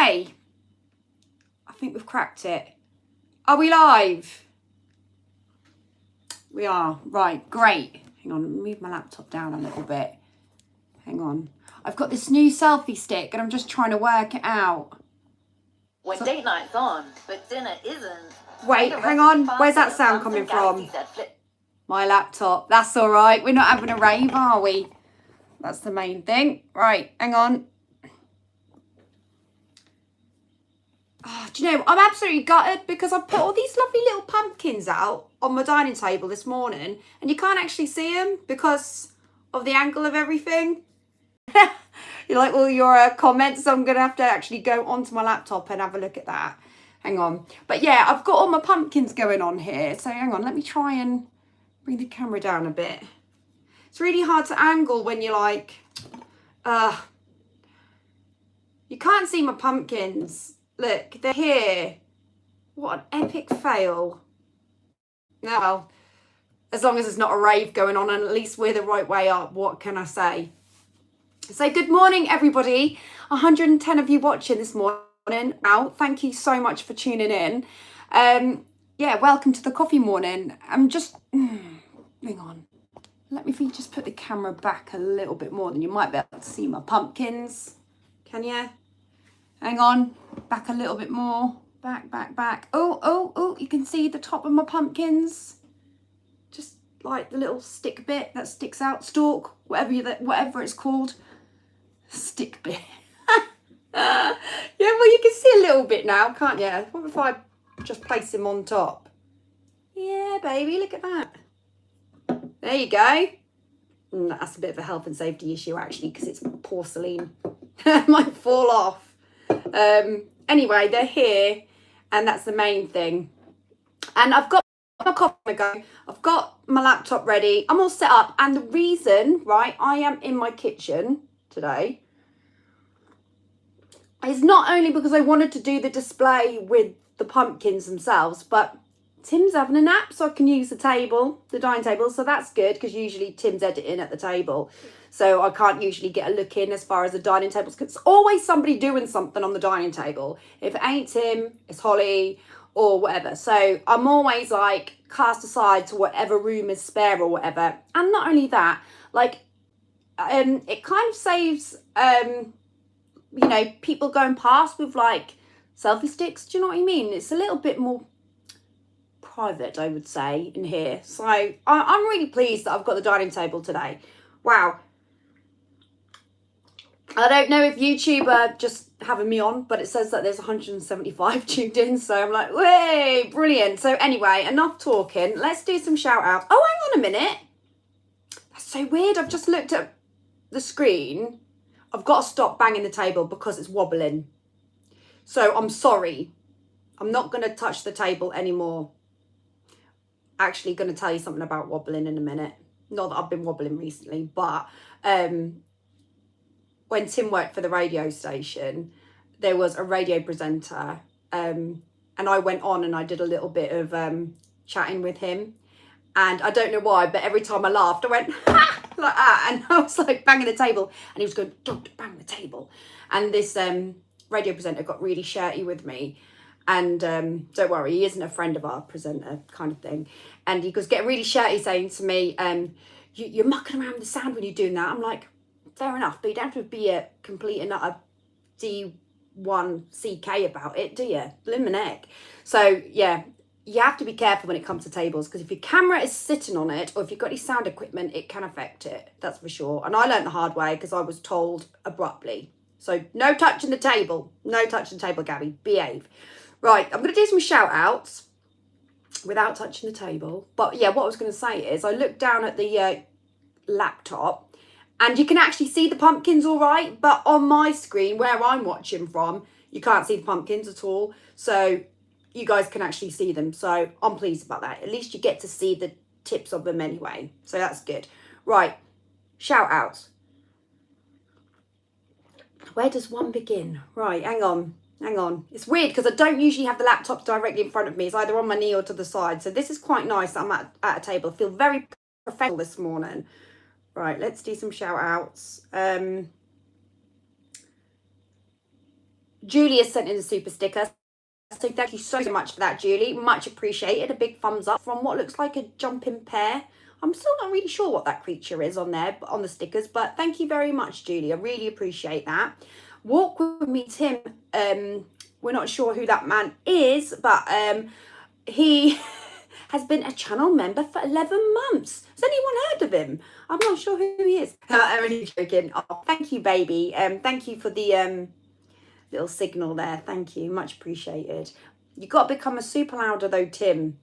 Okay. I think we've cracked it. Are we live? We are. Right, great. Hang on, move my laptop down a little bit. Hang on. I've got this new selfie stick and I'm just trying to work it out. When date night's on, but dinner isn't. Wait, hang on. Where's that sound coming from? My laptop. That's all right. We're not having a rave, are we? That's the main thing. Right, hang on. Oh, do you know, I'm absolutely gutted because I put all these lovely little pumpkins out on my dining table this morning and you can't actually see them because of the angle of everything. You like all your comments, so I'm going to have to actually go onto my laptop and have a look at that. Hang on. But yeah, I've got all my pumpkins going on here. So hang on, let me try and bring the camera down a bit. It's really hard to angle when you're like, you can't see my pumpkins. Look, they're here. What an epic fail. Now, well, as long as there's not a rave going on and at least we're the right way up, what can I say? So good morning, everybody. 110 of you watching this morning. Now, thank you so much for tuning in. Yeah, welcome to the coffee morning. I'm just, hang on. Let me just put the camera back a little bit more, than you might be able to see my pumpkins. Can you? Hang on, back a little bit more. Back. Oh, you can see the top of my pumpkins. Just like the little stick bit that sticks out, stalk, whatever it's called. Stick bit. Yeah, well, you can see a little bit now, can't you? What if I just place him on top? Yeah, baby, look at that. There you go. That's a bit of a health and safety issue, actually, because it's porcelain. It might fall off. Anyway, they're here, and that's the main thing. And I've got my coffee to go. I've got my laptop ready. I'm all set up. And the reason, right, I am in my kitchen today is not only because I wanted to do the display with the pumpkins themselves, but Tim's having a nap, so I can use the dining table. So that's good, because usually Tim's editing at the table. So I can't usually get a look in as far as the dining table. Because it's always somebody doing something on the dining table. If it ain't Tim, it's Holly or whatever. So I'm always like cast aside to whatever room is spare or whatever. And not only that, like, it kind of saves, you know, people going past with like selfie sticks. Do you know what I mean? It's a little bit more private, I would say, in here. So I'm really pleased that I've got the dining table today. Wow. I don't know if YouTube are just having me on, but it says that there's 175 tuned in. So I'm like, way, brilliant. So anyway, enough talking. Let's do some shout outs. Oh, hang on a minute. That's so weird. I've just looked at the screen. I've got to stop banging the table because it's wobbling. So I'm sorry. I'm not going to touch the table anymore. Actually going to tell you something about wobbling in a minute. Not that I've been wobbling recently, but when Tim worked for the radio station, there was a radio presenter, and I went on and I did a little bit of chatting with him, and I don't know why, but every time I laughed, I went ha! Like that, and I was like banging the table, and he was going, don't bang the table, and this radio presenter got really shirty with me. And don't worry, he isn't a friend of our presenter, kind of thing. And he was getting really shirty, saying to me, you're mucking around with the sound when you're doing that. I'm like, fair enough, but you don't have to be a complete and utter D1CK about it, do you? Blimmin' heck. So, yeah, you have to be careful when it comes to tables, because if your camera is sitting on it, or if you've got any sound equipment, it can affect it, that's for sure. And I learned the hard way, because I was told abruptly. So, no touching the table. No touching the table, Gabby. Behave. Right, I'm going to do some shout outs without touching the table. But yeah, what I was going to say is I looked down at the laptop and you can actually see the pumpkins all right. But on my screen where I'm watching from, you can't see the pumpkins at all. So you guys can actually see them. So I'm pleased about that. At least you get to see the tips of them anyway. So that's good. Right, shout outs. Where does one begin? Right, hang on. It's weird because I don't usually have the laptop directly in front of me. It's either on my knee or to the side. So this is quite nice that I'm at a table. I feel very professional this morning. Right, let's do some shout outs. Julie has sent in a super sticker. So thank you so much for that, Julie. Much appreciated. A big thumbs up from what looks like a jumping pear. I'm still not really sure what that creature is on there, on the stickers, but thank you very much, Julie. I really appreciate that. Walk with me, Tim. We're not sure who that man is, but he has been a channel member for 11 months. Has anyone heard of him? I'm not sure who he is. I'm really joking. Oh, thank you, baby. Thank you for the little signal there. Thank you. Much appreciated. You got to become a super louder though, Tim.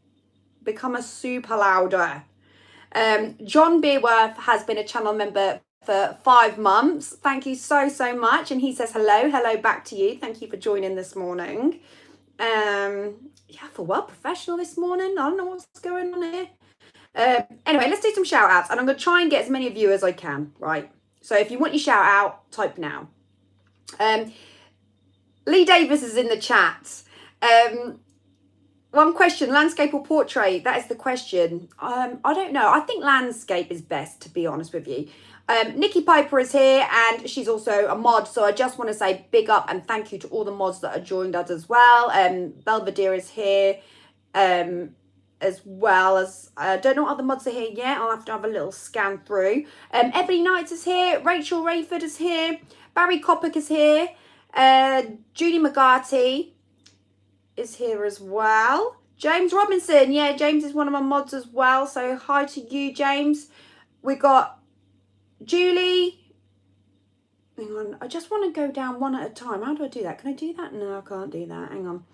Become a super louder. John Beerworth has been a channel member for 5 months. Thank you so much. And he says hello back to you. Thank you for joining this morning. Yeah, for well professional this morning. I don't know what's going on here. Anyway, let's do some shout outs, and I'm going to try and get as many of you as I can, right? So if you want your shout out, type now. Lee Davis is in the chat. One question, landscape or portrait? That is the question. I don't know. I think landscape is best, to be honest with you. Nikki Piper is here, and she's also a mod, so I just want to say big up and thank you to all the mods that have joined us as well. Belvedere is here, as well as, I don't know what other mods are here yet. I'll have to have a little scan through. Ebony Knights is here, Rachel Rayford is here, Barry Coppock is here, Judy McGarty is here as well. James Robinson, yeah, James is one of my mods as well, so hi to you, James. We got Julie. Hang on, I just want to go down one at a time. How do I do that? Can I do that? No, I can't do that. Hang on.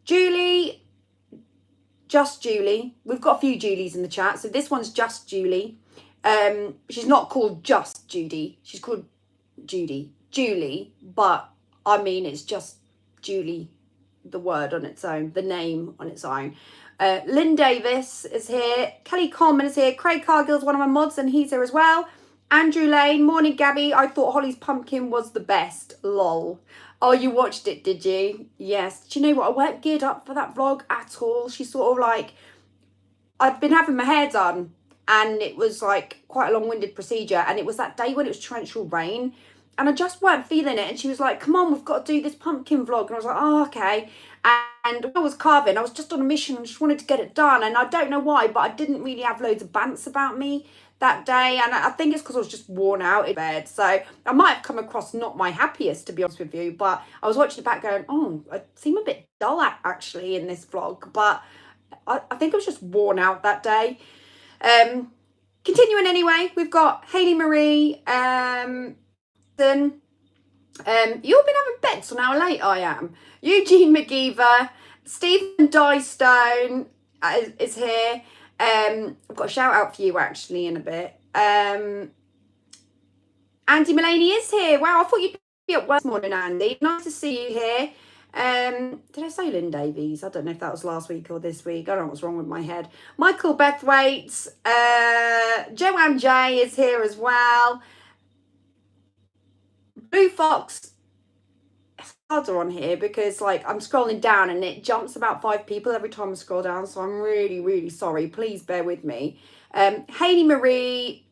Julie, just Julie. We've got a few Julies in the chat, so this one's just Julie. She's not called just Judy. She's called Julie, but I mean it's just Julie, the word on its own, the name on its own. Lynn Davis is here. Kelly Coleman is here. Craig Cargill is one of my mods, and he's here as well. Andrew Lane, morning Gabby. I thought Holly's pumpkin was the best. Lol. Oh, you watched it, did you? Yes. Do you know what? I weren't geared up for that vlog at all. She's sort of like, I'd been having my hair done, and it was like quite a long-winded procedure, and it was that day when it was torrential rain, and I just weren't feeling it, and she was like, come on, we've got to do this pumpkin vlog, and I was like, oh, okay. And when I was carving, I was just on a mission and just wanted to get it done, and I don't know why, but I didn't really have loads of bants about me that day, and I think it's because I was just worn out in bed, so I might have come across not my happiest, to be honest with you, but I was watching it back going, oh, I seem a bit dull actually in this vlog, but I think I was just worn out that day. Continuing anyway, we've got Hayley Marie, then you've been having bets on how late I am. Eugene McGeever, Stephen Dystone is here. I've got a shout out for you actually in a bit. Andy Mullaney is here. Wow, I thought you'd be at work this morning, Andy. Nice to see you here. Did I say Lynn Davies? I don't know if that was last week or this week. I don't know what's wrong with my head. Michael Bethwaite, Joanne J is here as well. Blue Fox, it's harder on here because like I'm scrolling down and it jumps about 5 people every time I scroll down, so I'm really sorry. Please bear with me. Hayley Marie,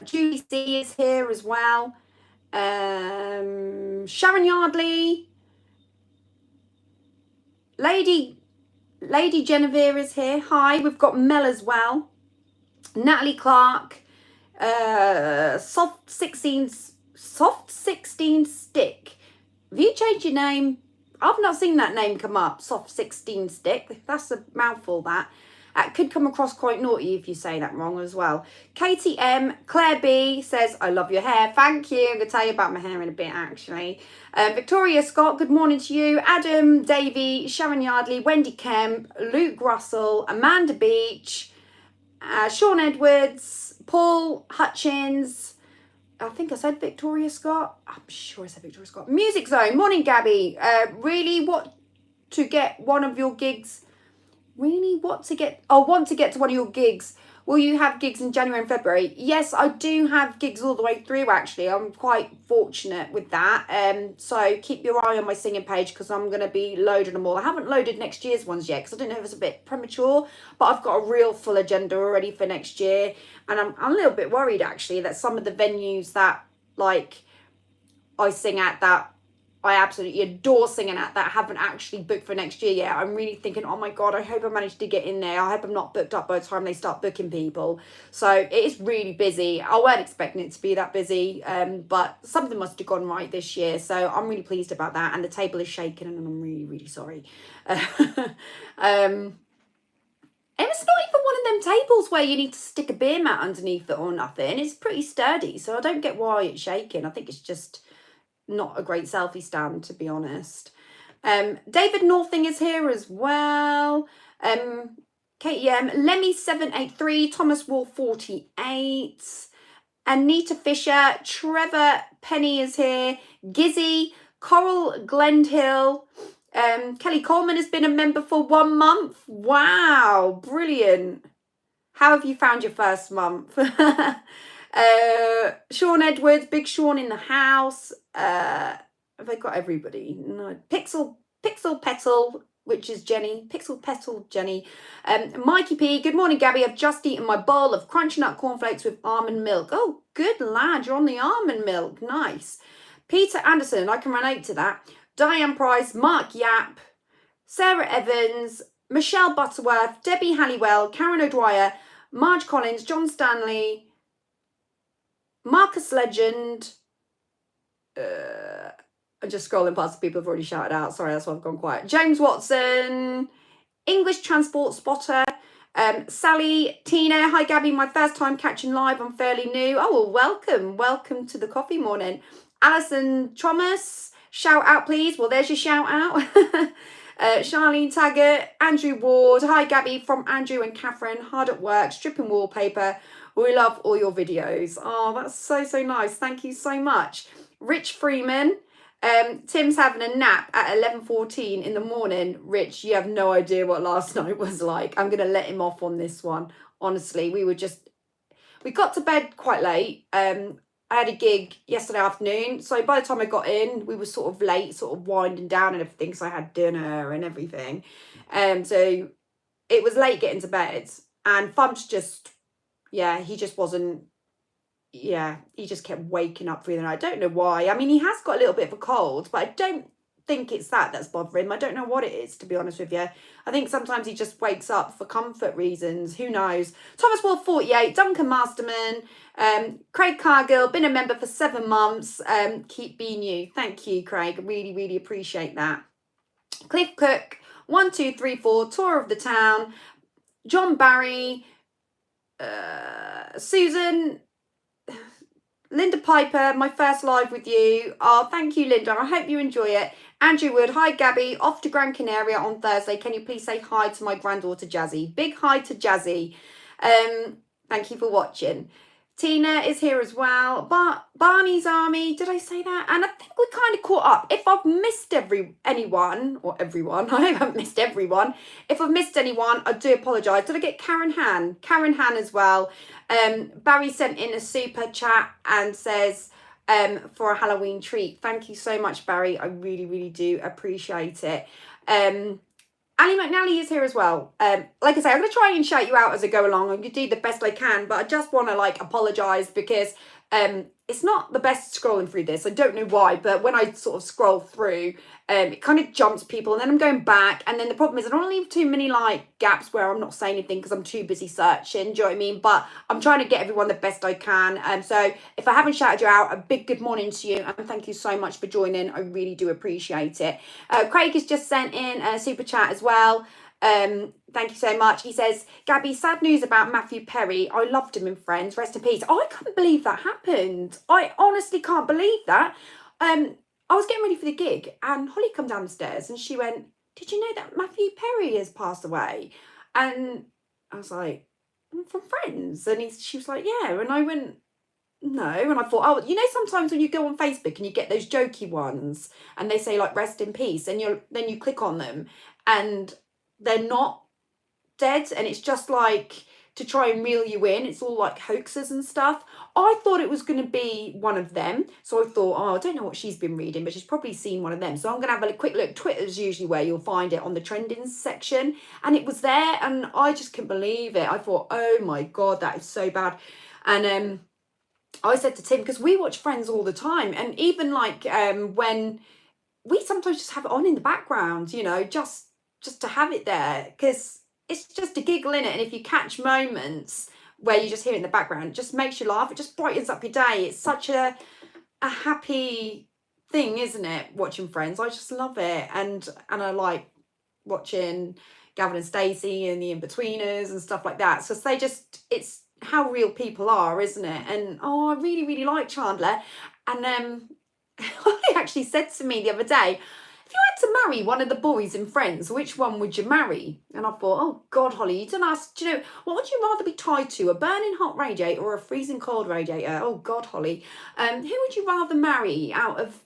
Julie C is here as well. Sharon Yardley, Lady Genevieve is here. Hi, we've got Mel as well. Natalie Clark, Soft 16 Stick. Have you changed your name? I've not seen that name come up. Soft 16 Stick. That's a mouthful, that. It could come across quite naughty if you say that wrong as well. Katie M. Claire B says, I love your hair. Thank you. I'm going to tell you about my hair in a bit, actually. Victoria Scott, good morning to you. Adam Davey, Sharon Yardley, Wendy Kemp, Luke Russell, Amanda Beach, Sean Edwards, Paul Hutchins. I think I said Victoria Scott. I'm sure I said Victoria Scott. Music Zone, morning, Gabby. Really want to get one of your gigs? Really want to get to one of your gigs. Will you have gigs in January and February? Yes, I do have gigs all the way through, actually. I'm quite fortunate with that. So keep your eye on my singing page because I'm going to be loading them all. I haven't loaded next year's ones yet because I don't know if it's a bit premature, but I've got a real full agenda already for next year. And I'm a little bit worried, actually, that some of the venues that, like, I sing at that I absolutely adore singing at that. I haven't actually booked for next year yet. I'm really thinking, oh my God, I hope I manage to get in there. I hope I'm not booked up by the time they start booking people. So it is really busy. I weren't expecting it to be that busy, but something must have gone right this year. So I'm really pleased about that. And the table is shaking and I'm really, really sorry. And it's not even one of them tables where you need to stick a beer mat underneath it or nothing. It's pretty sturdy, so I don't get why it's shaking. I think it's just not a great selfie stand, to be honest. David Northing is here as well. KEM, Lemmy783, Thomas Wall 48, Anita Fisher, Trevor Penny is here, Gizzy, Coral Glendhill, Kelly Coleman has been a member for 1 month. Wow, brilliant. How have you found your first month? Sean Edwards, Big Sean in the house. Have I got everybody? No. Pixel Petal, which is Jenny. Pixel Petal, Jenny. Mikey P, good morning, Gabby. I've just eaten my bowl of crunchy nut cornflakes with almond milk. Oh, good lad, you're on the almond milk. Nice. Peter Anderson, I can relate to that. Diane Price, Mark Yap, Sarah Evans, Michelle Butterworth, Debbie Halliwell, Karen O'Dwyer, Marge Collins, John Stanley, Marcus Legend. I'm just scrolling past the people who've already shouted out. Sorry, that's why I've gone quiet. James Watson, English Transport Spotter, Sally, Tina. Hi, Gabby. My first time catching live. I'm fairly new. Oh, well, welcome. Welcome to the coffee morning. Alison Thomas, shout out, please. Well, there's your shout out. Charlene Taggart, Andrew Ward. Hi, Gabby, from Andrew and Catherine. Hard at work, stripping wallpaper. We love all your videos. Oh, that's so, so nice. Thank you so much. Rich Freeman. Tim's having a nap at 11:14 in the morning. Rich, you have no idea what last night was like. I'm going to let him off on this one. Honestly, we got to bed quite late. I had a gig yesterday afternoon, so by the time I got in, we were sort of late, sort of winding down and everything, so I had dinner and everything. So it was late getting to bed, and Fum's just, yeah, he just wasn't, yeah, he just kept waking up through the night. I don't know why. I mean, he has got a little bit of a cold, but I don't think it's that's bothering him. I don't know what it is, to be honest with you. I think sometimes he just wakes up for comfort reasons. Who knows? Thomas Ward 48, Duncan Masterman, Craig Cargill, been a member for 7 months. Keep being you. Thank you, Craig. Really, really appreciate that. Cliff Cook, 1, 2, 3, 4, tour of the town. John Barry, Susan, Linda Piper, my first live with you. Oh, thank you, Linda. I hope you enjoy it. Andrew Wood, hi, Gabby. Off to Gran Canaria on Thursday. Can you please say hi to my granddaughter, Jazzy? Big hi to Jazzy. Thank you for watching. Tina is here as well. Barney's Army, did I say that? And I think we kind of caught up. If I've missed anyone, I hope I haven't missed everyone. If I've missed anyone, I do apologise. Did I get Karen Han? Karen Han as well. Barry sent in a super chat and says, for a Halloween treat. Thank you so much, Barry. I really, really do appreciate it. Ali McNally is here as well. Like I say, I'm going to try and shout you out as I go along. I'm going to do the best I can, but I just want to apologise because it's not the best scrolling through this. I don't know why, but when I sort of scroll through, it kind of jumps people and then I'm going back. And then the problem is I don't want to leave too many gaps where I'm not saying anything because I'm too busy searching. Do you know what I mean? But I'm trying to get everyone the best I can. So if I haven't shouted you out, a big good morning to you. And thank you so much for joining. I really do appreciate it. Craig has just sent in a super chat as well. Thank you so much. He says, Gabby, sad news about Matthew Perry. I loved him in Friends. Rest in peace. Oh, I can't believe that happened. I honestly can't believe that. I was getting ready for the gig and Holly come down the stairs and she went, did you know that Matthew Perry has passed away? And I was like, I'm from Friends. And she was like, yeah. And I went, no. And I thought, oh, sometimes when you go on Facebook and you get those jokey ones and they say rest in peace and then you click on them and they're not dead and it's just to try and reel you in. It's all hoaxes and stuff. I thought it was going to be one of them. So I thought, I don't know what she's been reading, but she's probably seen one of them. So I'm going to have a quick look. Twitter's usually where you'll find it on the trending section. And it was there and I just couldn't believe it. I thought, oh my God, that is so bad. And I said to Tim, because we watch Friends all the time. And even when we sometimes just have it on in the background, you know, just to have it there, because it's just a giggle in it. And if you catch moments where you just hear it in the background, it just makes you laugh. It just brightens up your day. It's such a happy thing, isn't it? Watching Friends, I just love it. And I like watching Gavin and Stacey and the In-Betweeners and stuff like that. So they just, it's how real people are, isn't it? And I really, really like Chandler. And he actually said to me the other day, if you had to marry one of the boys in Friends, which one would you marry? And I thought, oh God, Holly, you don't ask. Do you know, what would you rather be tied to, a burning hot radiator or a freezing cold radiator? Oh God, Holly. Who would you rather marry out of...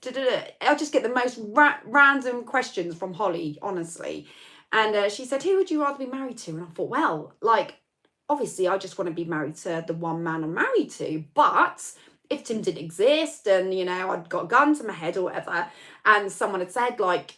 I'll just get the most random questions from Holly, honestly. And she said, who would you rather be married to? And I thought, well, like, obviously I just want to be married to the one man I'm married to. But if Tim didn't exist and, you know, I'd got a gun to my head or whatever, and someone had said, like,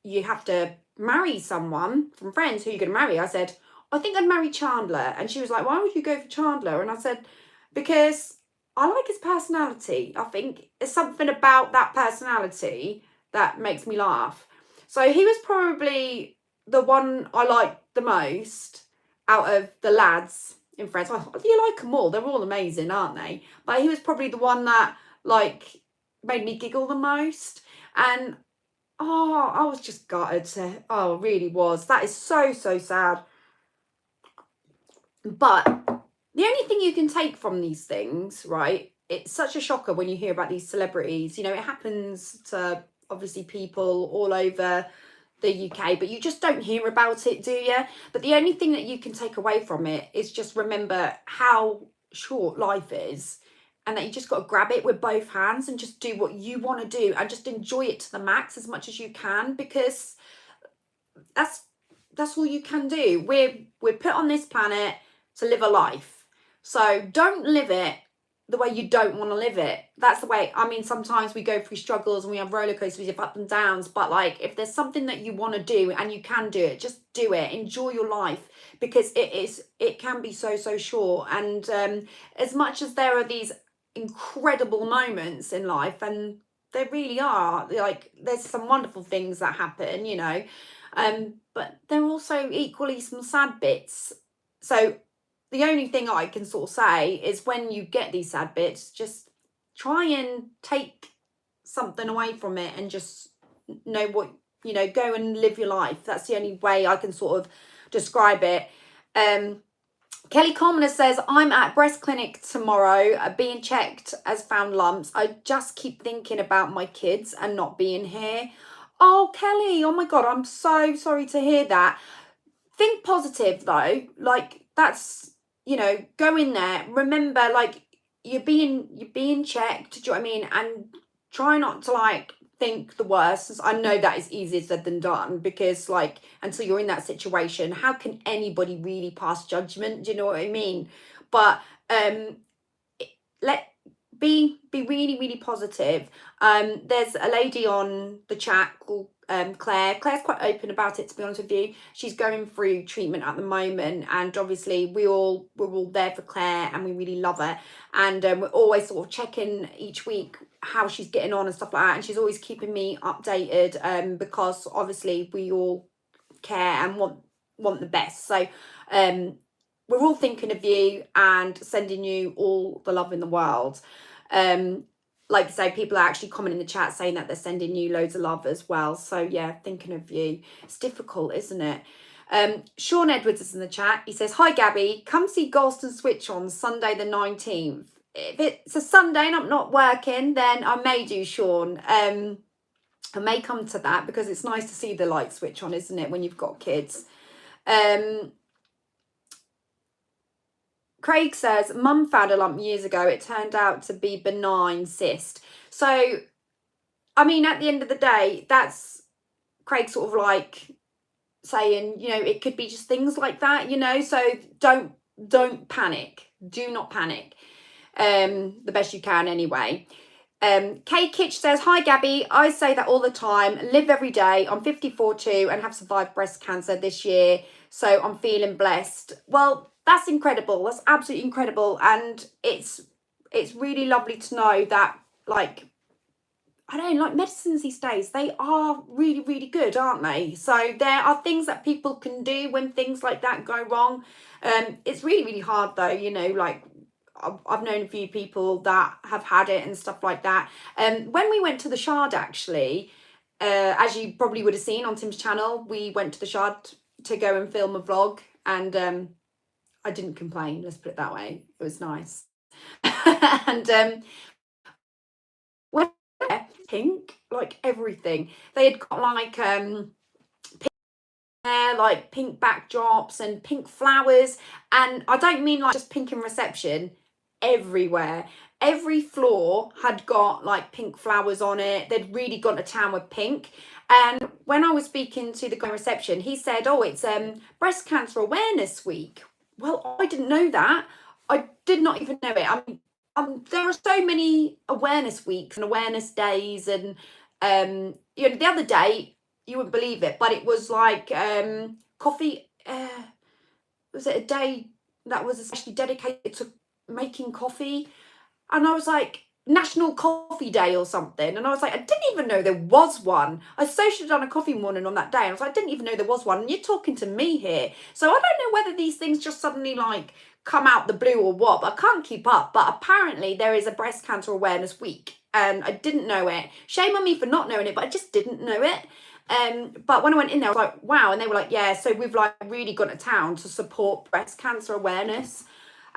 you have to marry someone from Friends, who are you going to marry? I said, I think I'd marry Chandler. And she was like, why would you go for Chandler? And I said, because I like his personality. I think there's something about that personality that makes me laugh. So he was probably the one I liked the most out of the lads in Friends. You like them all. They're all amazing, aren't they? But he was probably the one that, like, made me giggle the most. And I was just gutted to, it really was. That is so, so sad. But the only thing you can take from these things, right, it's such a shocker when you hear about these celebrities. You know, it happens to obviously people all over the UK, but you just don't hear about it, do you? But the only thing that you can take away from it is just remember how short life is, and that you just got to grab it with both hands and just do what you want to do and just enjoy it to the max as much as you can, because that's all you can do. We're put on this planet to live a life. So don't live it the way you don't want to live it. That's the way. I mean, sometimes we go through struggles and we have roller coasters, we have ups and downs, but like, if there's something that you want to do and you can do it, just do it. Enjoy your life, because it can be so, so short. And as much as there are these incredible moments in life, and there really are, like, there's some wonderful things that happen, you know, but there are also equally some sad bits. So the only thing I can sort of say is, when you get these sad bits, just try and take something away from it and just know what, you know, go and live your life. That's the only way I can sort of describe it. Kelly Commoner says, I'm at breast clinic tomorrow, being checked as found lumps. I just keep thinking about my kids and not being here. Oh, Kelly, oh my God, I'm so sorry to hear that. Think positive though. Like, that's, you know, go in there. Remember, like, you're being checked, do you know what I mean? And try not to, like, think the worst. I know that is easier said than done, because, like, until you're in that situation, how can anybody really pass judgment? Do you know what I mean? But be really, really positive. There's a lady on the chat called Claire. Claire's quite open about it, to be honest with you. She's going through treatment at the moment, and obviously we're all there for Claire, and we really love her. And we're always sort of checking each week how she's getting on and stuff like that. And she's always keeping me updated, because obviously we all care and want the best. So we're all thinking of you and sending you all the love in the world. Like I say, people are actually commenting in the chat saying that they're sending you loads of love as well. So yeah, thinking of you. It's difficult, isn't it? Sean Edwards is in the chat. He says, hi Gabby, come see Galston Switch on Sunday the 19th. If it's a Sunday and I'm not working, then I may do, Sean. I may come to that, because it's nice to see the light switch on, isn't it, when you've got kids. Craig says, Mum found a lump years ago. It turned out to be benign cyst. So, I mean, at the end of the day, that's Craig sort of like saying, you know, it could be just things like that, you know. So don't panic. Do not panic. The best you can anyway. Kay Kitch says, hi Gabby, I say that all the time, live every day. I'm 54 too and have survived breast cancer this year, so I'm feeling blessed. Well, that's incredible. That's absolutely incredible. And it's really lovely to know that, like, I don't know, like medicines these days, they are really, really good, aren't they? So there are things that people can do when things like that go wrong. It's really, really hard though, you know, like I've known a few people that have had it and stuff like that. When we went to the Shard, actually, as you probably would have seen on Tim's channel, we went to the Shard to go and film a vlog, and I didn't complain, let's put it that way. It was nice. And when pink, like everything, they had got like like pink backdrops and pink flowers, and I don't mean like just pink in reception, everywhere. Every floor had got like pink flowers on it. They'd really gone to town with pink. And when I was speaking to the guy in reception, he said, oh, it's breast cancer awareness week. Well, I didn't know that. I did not even know it. I mean, there are so many awareness weeks and awareness days, and you know, the other day, you wouldn't believe it, but it was like coffee, was it a day that was especially dedicated to making coffee? And I was like, National Coffee Day or something. And I was like, I didn't even know there was one. I so should have done a coffee morning on that day. And I was like, I didn't even know there was one. And you're talking to me here. So I don't know whether these things just suddenly like come out the blue or what, but I can't keep up. But apparently there is a breast cancer awareness week, and I didn't know it. Shame on me for not knowing it, but I just didn't know it. But when I went in there, I was like, wow. And they were like, yeah, so we've like really gone to town to support breast cancer awareness.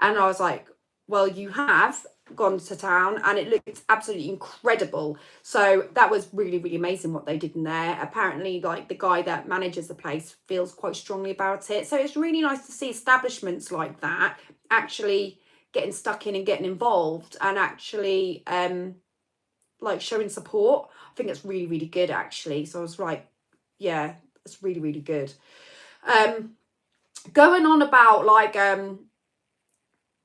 And I was like, well, you have gone to town, and it looked absolutely incredible. So that was really, really amazing what they did in there. Apparently, like the guy that manages the place feels quite strongly about it. So it's really nice to see establishments like that actually getting stuck in and getting involved, and actually like showing support. I think it's really, really good actually. So I was like, yeah, it's really, really good. Going on about like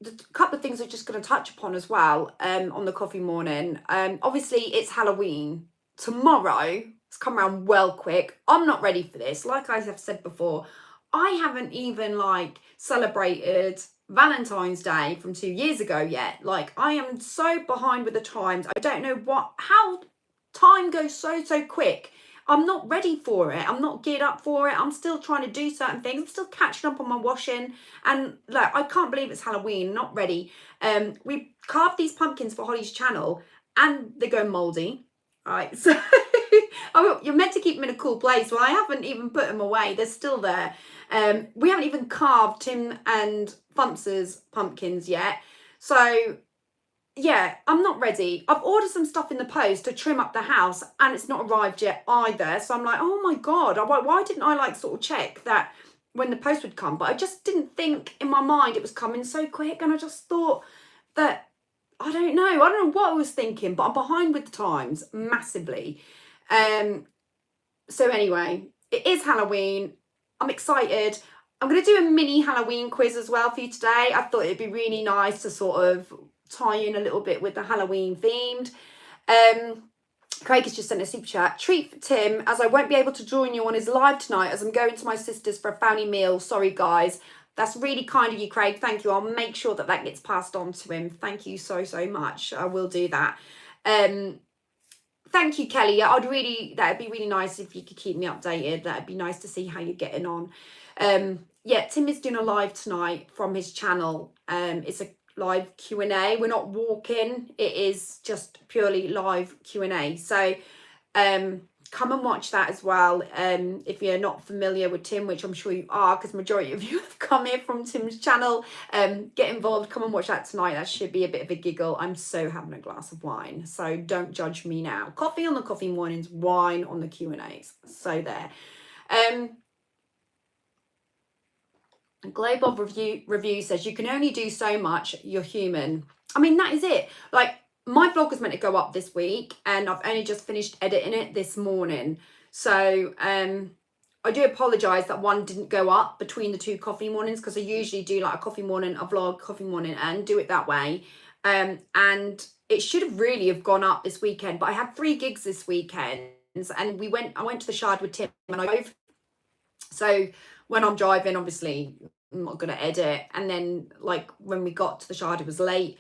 the couple of things I'm just going to touch upon as well on the coffee morning. Obviously it's Halloween tomorrow. It's come around well quick. I'm not ready for this. Like I have said before, I haven't even like celebrated Valentine's Day from 2 years ago yet. Like I am so behind with the times. I don't know how time goes so quick. I'm not ready for it. I'm not geared up for it. I'm still trying to do certain things. I'm still catching up on my washing. And like, I can't believe it's Halloween. Not ready. We carved these pumpkins for Holly's channel, and they're going mouldy. Right. So you're meant to keep them in a cool place. Well, I haven't even put them away. They're still there. We haven't even carved Tim and Fumps's pumpkins yet. So yeah, I'm not ready. I've ordered some stuff in the post to trim up the house, and it's not arrived yet either. So I'm like, oh my God, why didn't I like sort of check that when the post would come? But I just didn't think in my mind it was coming so quick. And I just thought that, I don't know what I was thinking, but I'm behind with the times massively. So anyway, it is Halloween. I'm excited. I'm going to do a mini Halloween quiz as well for you today. I thought it'd be really nice to sort of tie in a little bit with the Halloween themed. Craig has just sent a super chat. Treat for Tim, as I won't be able to join you on his live tonight as I'm going to my sister's for a family meal. Sorry, guys. That's really kind of you, Craig. Thank you. I'll make sure that gets passed on to him. Thank you so much. I will do that. Thank you, Kelly. That'd be really nice if you could keep me updated. That'd be nice to see how you're getting on. Yeah, Tim is doing a live tonight from his channel. It's a live Q&A. We're not walking. It is just purely live Q&A. So come and watch that as well. If you're not familiar with Tim, which I'm sure you are, because majority of you have come here from Tim's channel, get involved. Come and watch that tonight. That should be a bit of a giggle. I'm so having a glass of wine, so don't judge me now. Coffee on the coffee mornings, wine on the Q&As. So there. Globe of Review says, you can only do so much, you're human. I mean, that is it. Like, my vlog was meant to go up this week, and I've only just finished editing it this morning. So I do apologise that one didn't go up between the two coffee mornings, because I usually do like a coffee morning, a vlog, coffee morning, and do it that way. And it should have really have gone up this weekend, but I had 3 gigs this weekend, and I went to the Shard with Tim, and I drove. So when I'm driving, obviously I'm not going to edit. And then like when we got to the Shard, it was late.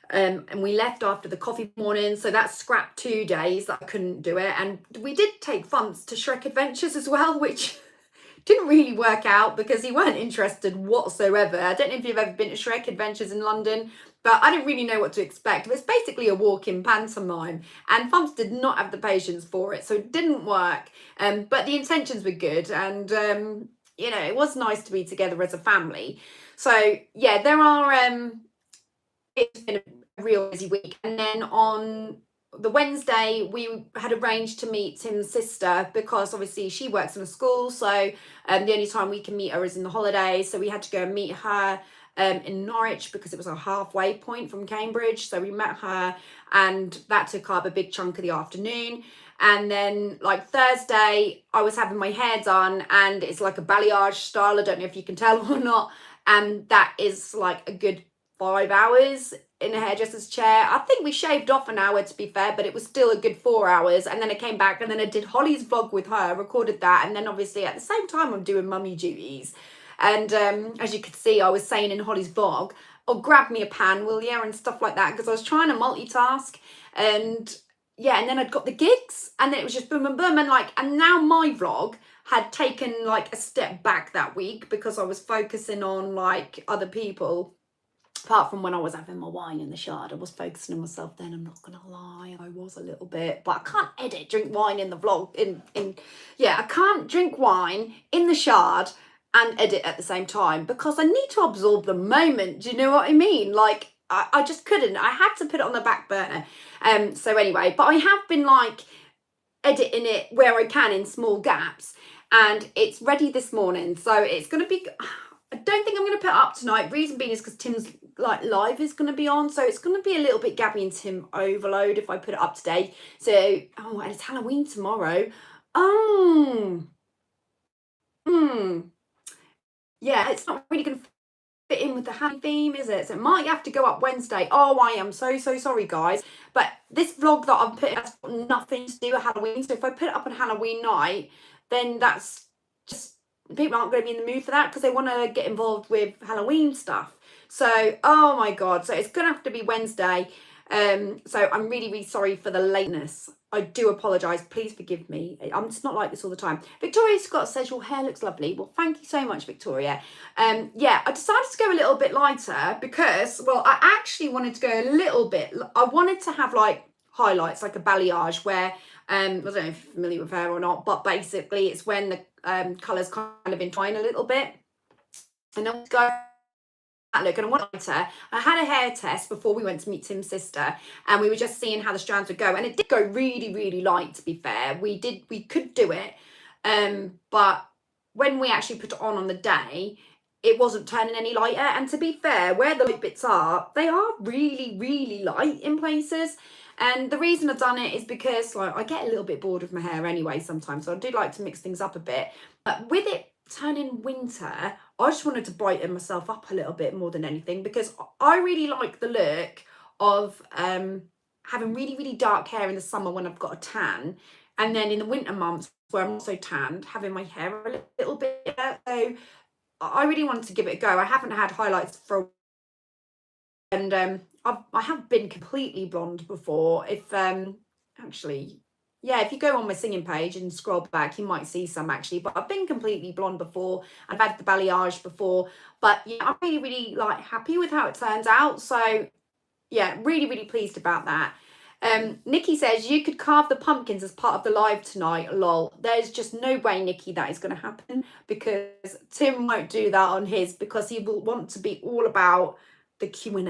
and we left after the coffee morning, so that scrapped 2 days that I couldn't do it. And we did take Fumps to Shrek Adventures as well, which didn't really work out because he weren't interested whatsoever. I don't know if you've ever been to Shrek Adventures in London, but I didn't really know what to expect. It was basically a walk-in pantomime, and Fumps did not have the patience for it, so it didn't work. But the intentions were good, and you know, it was nice to be together as a family. So yeah, there are it's been a real busy week. And then on the Wednesday, we had arranged to meet Tim's sister because obviously she works in a school. So the only time we can meet her is in the holidays. So we had to go and meet her in Norwich because it was a halfway point from Cambridge. So we met her, and that took up a big chunk of the afternoon. And then like Thursday, I was having my hair done, and it's like a balayage style. I don't know if you can tell or not. And that is like a good 5 hours in a hairdresser's chair. I think we shaved off an hour, to be fair, but it was still a good 4 hours. And then I came back, and then I did Holly's vlog with her, recorded that, and then obviously at the same time I'm doing mummy duties. And as you could see, I was saying in Holly's vlog, oh, grab me a pan, will you, and stuff like that, because I was trying to multitask. And yeah, and then I'd got the gigs, and then it was just boom, boom, boom, and now my vlog had taken like a step back that week because I was focusing on like other people. Apart from when I was having my wine in the shard, I was focusing on myself then, I'm not gonna lie, I was a little bit, but I can't drink wine in the vlog, yeah, I can't drink wine in the shard and edit at the same time because I need to absorb the moment, do you know what I mean? Like, I just couldn't, I had to put it on the back burner. So anyway, but I have been like editing it where I can in small gaps, and it's ready this morning, so it's gonna be, I don't think I'm going to put it up tonight. Reason being is because Tim's like live is going to be on, so it's going to be a little bit Gabby and Tim overload if I put it up today. So and it's Halloween tomorrow. Yeah, it's not really going to fit in with the Halloween theme, is it? So it might have to go up Wednesday. Oh, I am so sorry, guys. But this vlog that I'm putting has got nothing to do with Halloween. So if I put it up on Halloween night, then that's just, people aren't going to be in the mood for that because they want to get involved with Halloween stuff. So, oh my God. So it's going to have to be Wednesday. So I'm really sorry for the lateness. I do apologise. Please forgive me. I'm just not like this all the time. Victoria Scott says your hair looks lovely. Well, thank you so much, Victoria. Yeah, I decided to go a little bit lighter because, well, I actually wanted to go a little bit. I wanted to have like highlights, like a balayage where, I don't know if you're familiar with her or not, but basically it's when the colours kind of entwine a little bit. And then go that look, and I wanted lighter. I had a hair test before we went to meet Tim's sister, and we were just seeing how the strands would go, and it did go really light, to be fair. We could do it, but when we actually put it on the day, it wasn't turning any lighter. And to be fair, where the light bits are, they are really light in places. And the reason I've done it is because like I get a little bit bored with my hair anyway sometimes, so I do like to mix things up a bit. But with it turning winter, I just wanted to brighten myself up a little bit more than anything, because I really like the look of having really dark hair in the summer when I've got a tan, and then in the winter months where I'm also tanned, having my hair a little bit. So I really wanted to give it a go. I haven't had highlights for a while, and I have been completely blonde before. If actually, yeah, if you go on my singing page and scroll back, you might see some actually, but I've been completely blonde before. I've had the balayage before, but yeah, I'm really like happy with how it turns out. So yeah, really pleased about that. Nikki says you could carve the pumpkins as part of the live tonight. Lol. There's just no way, Nikki, that is going to happen, because Tim won't do that on his, because he will want to be all about the Q&A.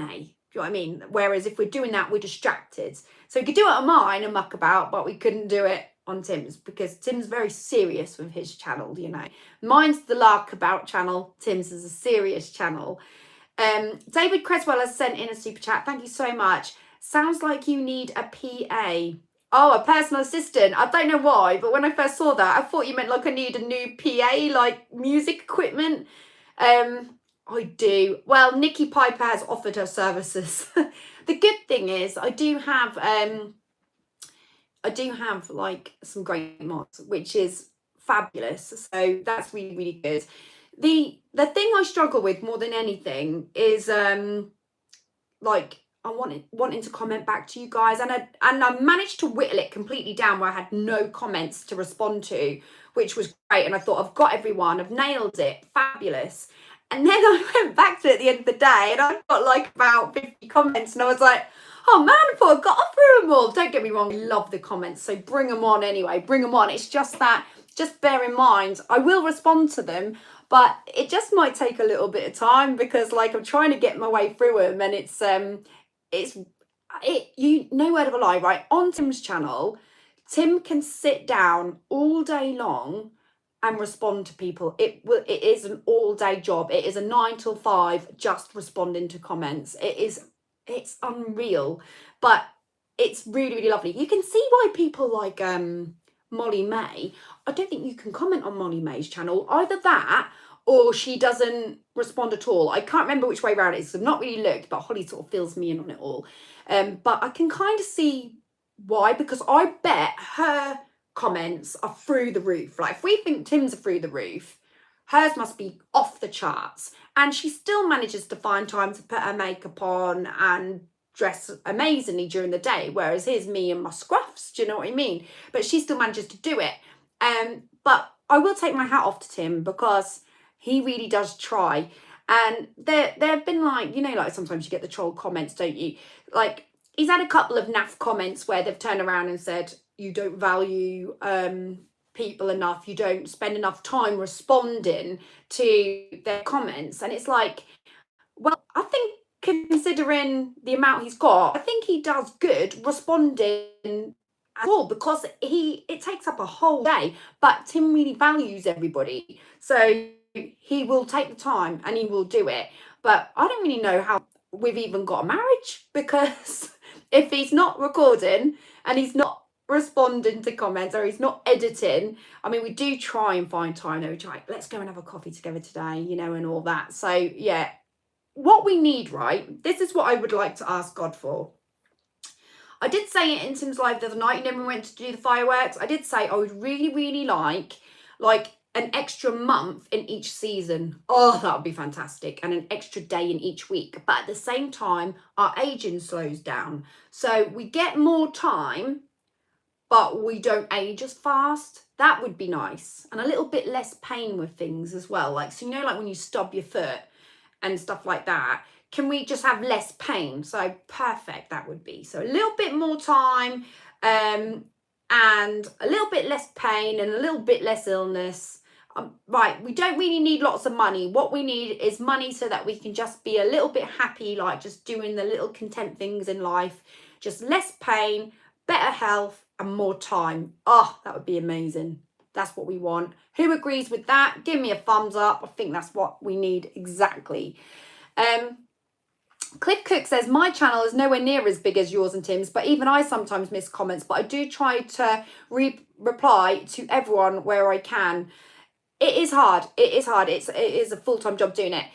Do you know what I mean? Whereas if we're doing that, we're distracted. So we could do it on mine and muck about, but we couldn't do it on Tim's, because Tim's very serious with his channel, you know. Mine's the lark about channel. Tim's is a serious channel. David Creswell has sent in a super chat. Thank you so much. Sounds like you need a PA. Oh, a personal assistant. I don't know why, but when I first saw that, I thought you meant like I need a new PA, like music equipment. I do. Well, Nikki Piper has offered her services. The good thing is I do have like some great mods, which is fabulous. So that's really good. The thing I struggle with more than anything is like wanting to comment back to you guys, and I managed to whittle it completely down where I had no comments to respond to, which was great. And I thought, I've got everyone, I've nailed it, fabulous. And then I went back to it at the end of the day, and I got like about 50 comments, and I was like, oh man, I thought I got through them all. Don't get me wrong, I love the comments, so bring them on anyway, bring them on. It's just that, just bear in mind, I will respond to them, but it just might take a little bit of time, because like I'm trying to get my way through them, and it's you, no word of a lie, right? On Tim's channel, Tim can sit down all day long and respond to people. It is an all day job. It is a 9 till 5 just responding to comments. It's unreal, but it's really, really lovely. You can see why people like Molly May, I don't think you can comment on Molly May's channel, either that or she doesn't respond at all. I can't remember which way around it is. I've not really looked, but Holly sort of fills me in on it all. But I can kind of see why, because I bet her comments are through the roof. Like if we think Tim's are through the roof, hers must be off the charts. And she still manages to find time to put her makeup on and dress amazingly during the day, whereas here's me and my scruffs, do you know what I mean? But she still manages to do it. But I will take my hat off to Tim, because he really does try. And there have been like, you know, like sometimes you get the troll comments, don't you? Like he's had a couple of naff comments where they've turned around and said, you don't value people enough, you don't spend enough time responding to their comments. And it's like, well, I think considering the amount he's got, I think he does good responding at all, because it takes up a whole day. But Tim really values everybody, so he will take the time and he will do it. But I don't really know how we've even got a marriage, because if he's not recording and he's not responding to comments, or he's not editing, I mean, we do try and find time though. We try, let's go and have a coffee together today, you know, and all that. So yeah, what we need, right, this is what I would like to ask God for. I did say it in Tim's live the other night, you know, when we went to do the fireworks, I did say I would really, really like an extra month in each season. Oh, that would be fantastic. And an extra day in each week. But at the same time, our aging slows down. So we get more time, but we don't age as fast. That would be nice. And a little bit less pain with things as well. Like, so you know, like when you stub your foot and stuff like that, can we just have less pain? So perfect, that would be. So a little bit more time, and a little bit less pain and a little bit less illness. Right, we don't really need lots of money. What we need is money so that we can just be a little bit happy, like just doing the little content things in life. Just less pain, better health, and more time. Oh, that would be amazing. That's what we want. Who agrees with that? Give me a thumbs up. I think that's what we need exactly. Cliff Cook says, my channel is nowhere near as big as yours and Tim's, but even I sometimes miss comments, but I do try to reply to everyone where I can. It is hard. It is hard. It is a full-time job doing it,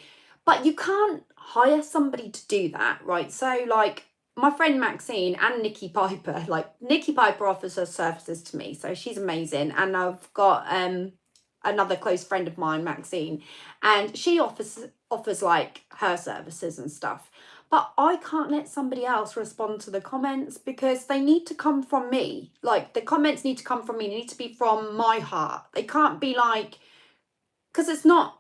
but you can't hire somebody to do that, right? So like my friend Maxine and Nikki Piper, like Nikki Piper offers her services to me, so she's amazing. And I've got another close friend of mine, Maxine, and she offers like her services and stuff. But I can't let somebody else respond to the comments, because they need to come from me. Like the comments need to come from me. They need to be from my heart. They can't be like, because it's not,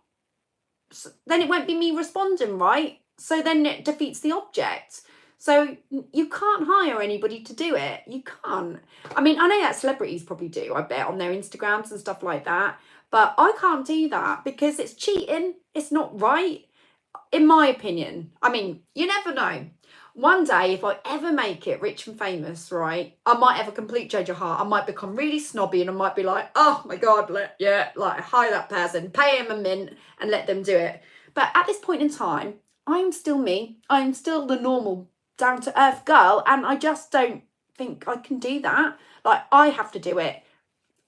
then it won't be me responding, right? So then it defeats the object. So you can't hire anybody to do it. You can't. I mean, I know that celebrities probably do, I bet, on their Instagrams and stuff like that. But I can't do that, because it's cheating. It's not right, in my opinion. I mean, you never know. One day, if I ever make it rich and famous, right, I might have a complete change of heart. I might become really snobby, and I might be like, oh my God, like hire that person, pay him a mint and let them do it. But at this point in time, I'm still me. I'm still the normal down to earth girl, and I just don't think I can do that. Like, I have to do it.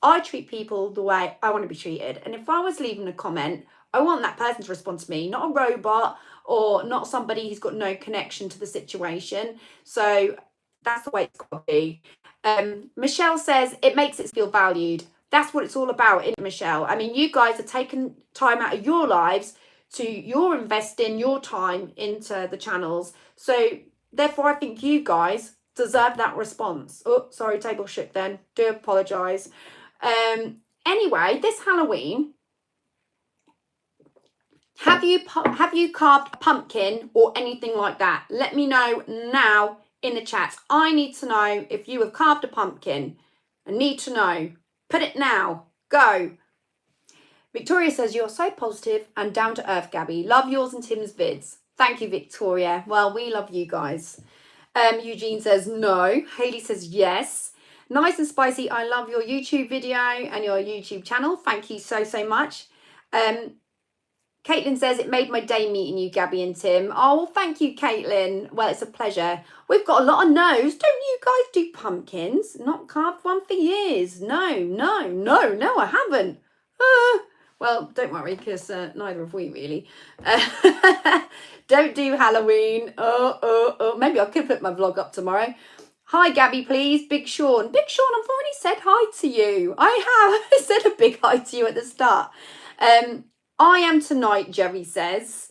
I treat people the way I want to be treated. And if I was leaving a comment, I want that person to respond to me, not a robot or not somebody who's got no connection to the situation. So that's the way it's got to be. Michelle says, it makes it feel valued. That's what it's all about, isn't it, Michelle? I mean, you guys are taking time out of your lives you're investing your time into the channels. So therefore I think you guys deserve that response. Oh, sorry, table shook then. Do apologise. Anyway, this Halloween, have you carved a pumpkin or anything like that? Let me know now in the chat. I need to know if you have carved a pumpkin. I need to know. Put it now. Go. Victoria says, you're so positive and down to earth, Gabby. Love yours and Tim's vids. Thank you, Victoria. Well, we love you guys. Eugene says no. Hayley says yes. Nice and spicy. I love your YouTube video and your YouTube channel. Thank you so, so much. Caitlin says, it made my day meeting you, Gabby and Tim. Oh, well, thank you, Caitlin. Well, it's a pleasure. We've got a lot of no's. Don't you guys do pumpkins? Not carved one for years. No, I haven't. Well, don't worry, because neither have we, really. Don't do Halloween. Maybe I could put my vlog up tomorrow. Hi, Gabby, please. Big Sean. Big Sean, I've already said hi to you. I have. I said a big hi to you at the start. I am tonight, Jerry says.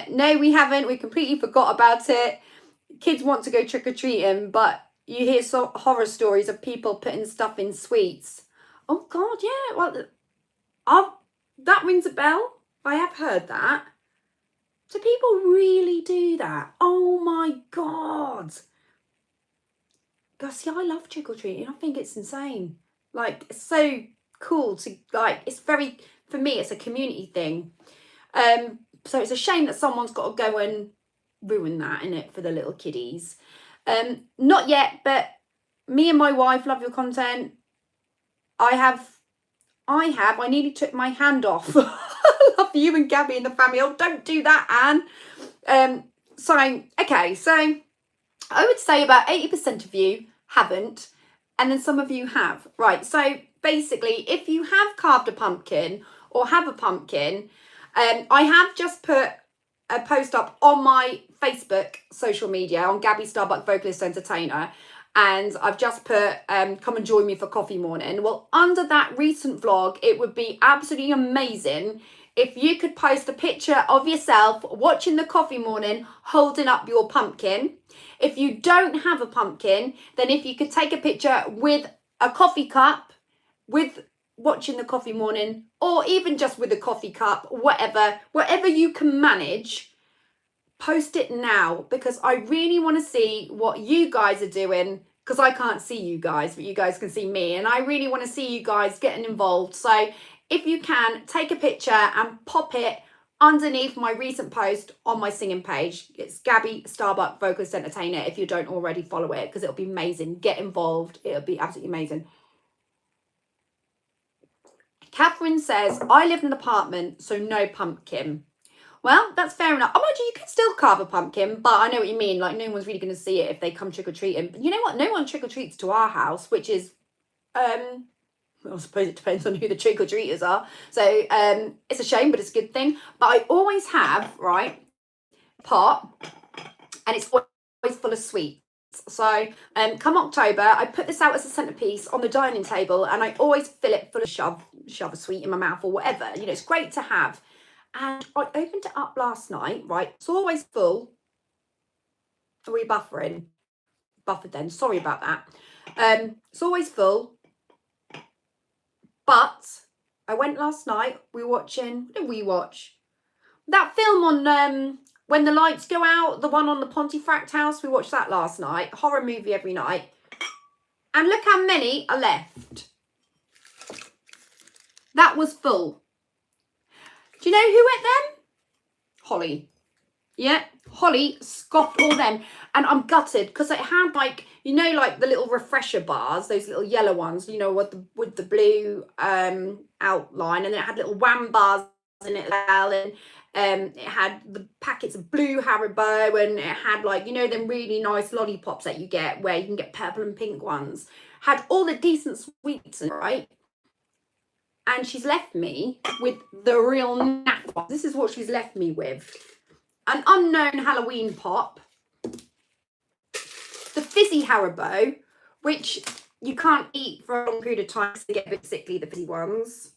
No, we haven't. We completely forgot about it. Kids want to go trick-or-treating, but you hear horror stories of people putting stuff in sweets. Oh, God, yeah. Well, that rings a bell. I have heard that. Do people really do that? Oh, my God. God, see, I love trick-or-treating. I think it's insane. Like, it's so cool to, like, it's very... For me, it's a community thing. So it's a shame that someone's got to go and ruin that, innit, for the little kiddies. Not yet, but me and my wife love your content. I nearly took my hand off. I love you and Gabby and the family. Oh, don't do that, Anne. Okay, so I would say about 80% of you haven't, and then some of you have. Right, so basically, if you have carved a pumpkin or have a pumpkin, I have just put a post up on my Facebook social media on Gabby Starbuck Vocalist Entertainer, and I've just put come and join me for coffee morning. Well, under that recent vlog, it would be absolutely amazing if you could post a picture of yourself watching the coffee morning holding up your pumpkin. If you don't have a pumpkin, then if you could take a picture with a coffee cup, with watching the coffee morning, or even just with a coffee cup, whatever you can manage, post it now, because I really want to see what you guys are doing, because I can't see you guys, but you guys can see me, and I really want to see you guys getting involved. So if you can, take a picture and pop it underneath my recent post on my singing page. It's Gabby Starbuck Vocalist Entertainer, if you don't already follow it, because it'll be amazing. Get involved. It'll be absolutely amazing. Catherine says, I live in an apartment, so no pumpkin. Well, that's fair enough. Oh, you can still carve a pumpkin, but I know what you mean. Like, no one's really going to see it if they come trick-or-treating. But you know what? No one trick-or-treats to our house, which is, well, I suppose it depends on who the trick-or-treaters are. So it's a shame, but it's a good thing. But I always have, right, pot, and it's always full of sweets. So come October, I put this out as a centerpiece on the dining table, and I always fill it full of shove a sweet in my mouth or whatever. You know, it's great to have. And I opened it up last night, right? It's always full. Are we buffering? Buffered then. Sorry about that. It's always full. But I went last night. We were watching. What did we watch? That film on When the Lights Go Out, the one on the Pontefract house. We watched that last night. Horror movie every night. And look how many are left. That was full. Do you know who ate them? Holly. Yeah, Holly scoffed all them. And I'm gutted because it had, like, you know, like the little refresher bars, those little yellow ones, you know, with the blue outline. And then it had little wham bars in it as well. And it had the packets of blue Haribo, and it had, like, you know, them really nice lollipops that you get where you can get purple and pink ones. Had all the decent sweets in it, right? And she's left me with the real naff ones. This is what she's left me with. An unknown Halloween pop. The fizzy Haribo, which you can't eat for a long period of time because they get a bit sickly, the fizzy ones.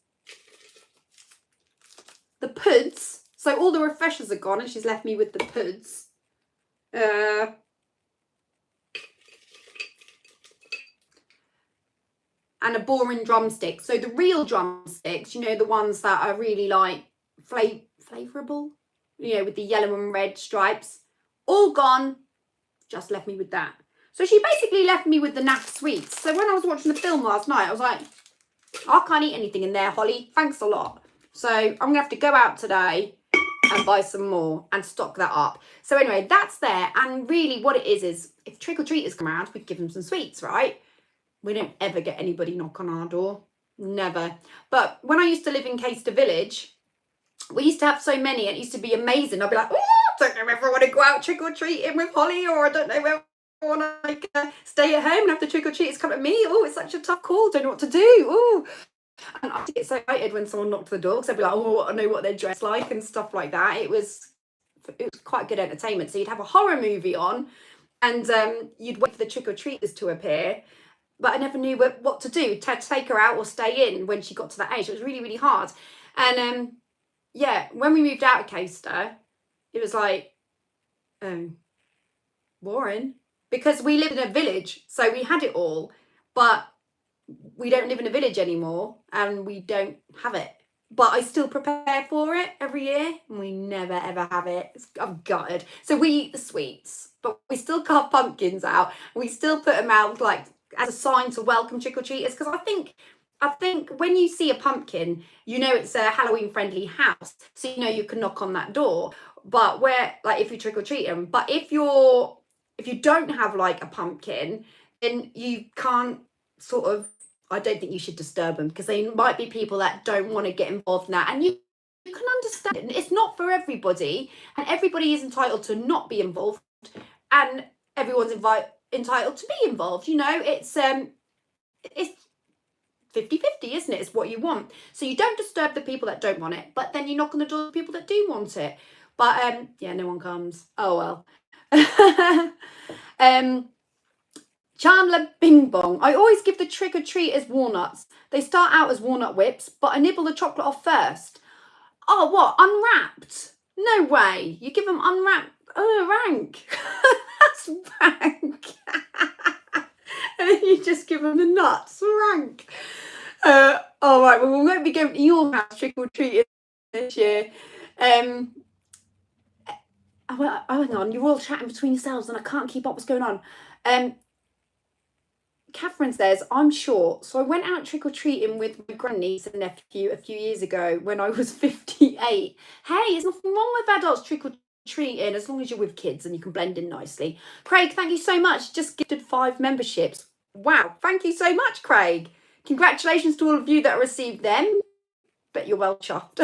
The puds. So all the refreshers are gone, and she's left me with the puds. and a boring drumstick. So the real drumsticks, you know, the ones that are really like flavourable, you know, with the yellow and red stripes, all gone. Just left me with that. So she basically left me with the naff sweets. So when I was watching the film last night, I was like, I can't eat anything in there, Holly. Thanks a lot. So I'm going to have to go out today and buy some more and stock that up. So anyway, that's there. And really what it is if trick-or-treaters come around, we give them some sweets, right? We don't ever get anybody knock on our door. Never. But when I used to live in Caister Village, we used to have so many, and it used to be amazing. I'd be like, oh, I don't know if I want to go out trick-or-treating with Holly, or I don't know whether I want to like, stay at home and have the trick-or-treaters come to me. Oh, it's such a tough call. Don't know what to do. Oh, and I get so excited when someone knocked the door, because I'd be like, oh, I know what they're dressed like and stuff like that. It was quite good entertainment. So you'd have a horror movie on, and you'd wait for the trick-or-treaters to appear. But I never knew what to do, to take her out or stay in when she got to that age. It was really, really hard. And yeah, when we moved out of Caister, it was like, oh, boring. Because we lived in a village, so we had it all. But we don't live in a village anymore, and we don't have it. But I still prepare for it every year, and we never ever have it. I'm gutted. So we eat the sweets, but we still carve pumpkins out. We still put them out like as a sign to welcome trick-or-treaters, because I think when you see a pumpkin, you know it's a Halloween friendly house, so you know you can knock on that door. But where, like, if you trick-or-treat them, but if you don't have like a pumpkin, then you can't sort of, I don't think you should disturb them, because they might be people that don't want to get involved in that, and you can understand it. It's not for everybody, and everybody is entitled to not be involved, and everyone's entitled to be involved. You know, it's 50-50, isn't it? It's what you want. So you don't disturb the people that don't want it, but then you knock on the door of the people that do want it. But yeah, no one comes. Oh well. Chandler Bing Bong. I always give the trick-or-treaters walnuts. They start out as walnut whips, but I nibble the chocolate off first. Oh, what? Unwrapped? No way. You give them unwrapped. Oh, rank. That's rank. And then you just give them the nuts. Rank. All right, well, we won't be going to your house trick-or-treating this year. Oh, hang on. You're all chatting between yourselves and I can't keep up what's going on. Catherine says, I'm short, so I went out trick-or-treating with my grandniece and nephew a few years ago when I was 58. Hey, there's nothing wrong with adults trick-or-treating as long as you're with kids and you can blend in nicely. Craig, thank you so much. Just gifted 5 memberships. Wow, thank you so much, Craig. Congratulations to all of you that received them. Bet you're well chuffed.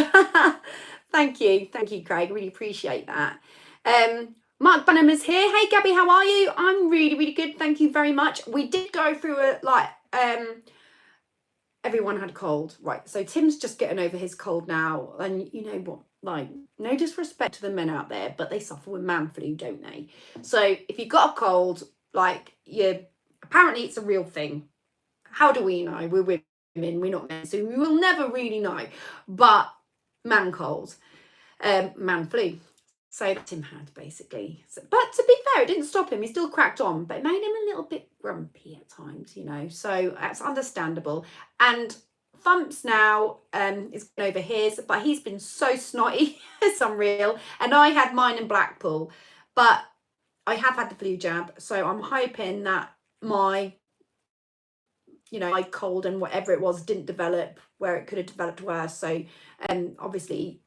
Thank you, Craig. Really appreciate that. Mark Bunham is here. Hey, Gabby, how are you? I'm really, really good. Thank you very much. We did go through everyone had a cold. Right, so Tim's just getting over his cold now. And you know what? Like, no disrespect to the men out there, but they suffer with man flu, don't they? So if you've got a cold, like, apparently it's a real thing. How do we know? We're women, we're not men, so we will never really know. But man cold, man flu. So that Tim had, basically. So, but to be fair, it didn't stop him. He still cracked on, but it made him a little bit grumpy at times, you know. So that's understandable. And Thumps now is over his, but he's been so snotty. It's unreal. And I had mine in Blackpool, but I have had the flu jab. So I'm hoping that my cold and whatever it was didn't develop where it could have developed worse. So obviously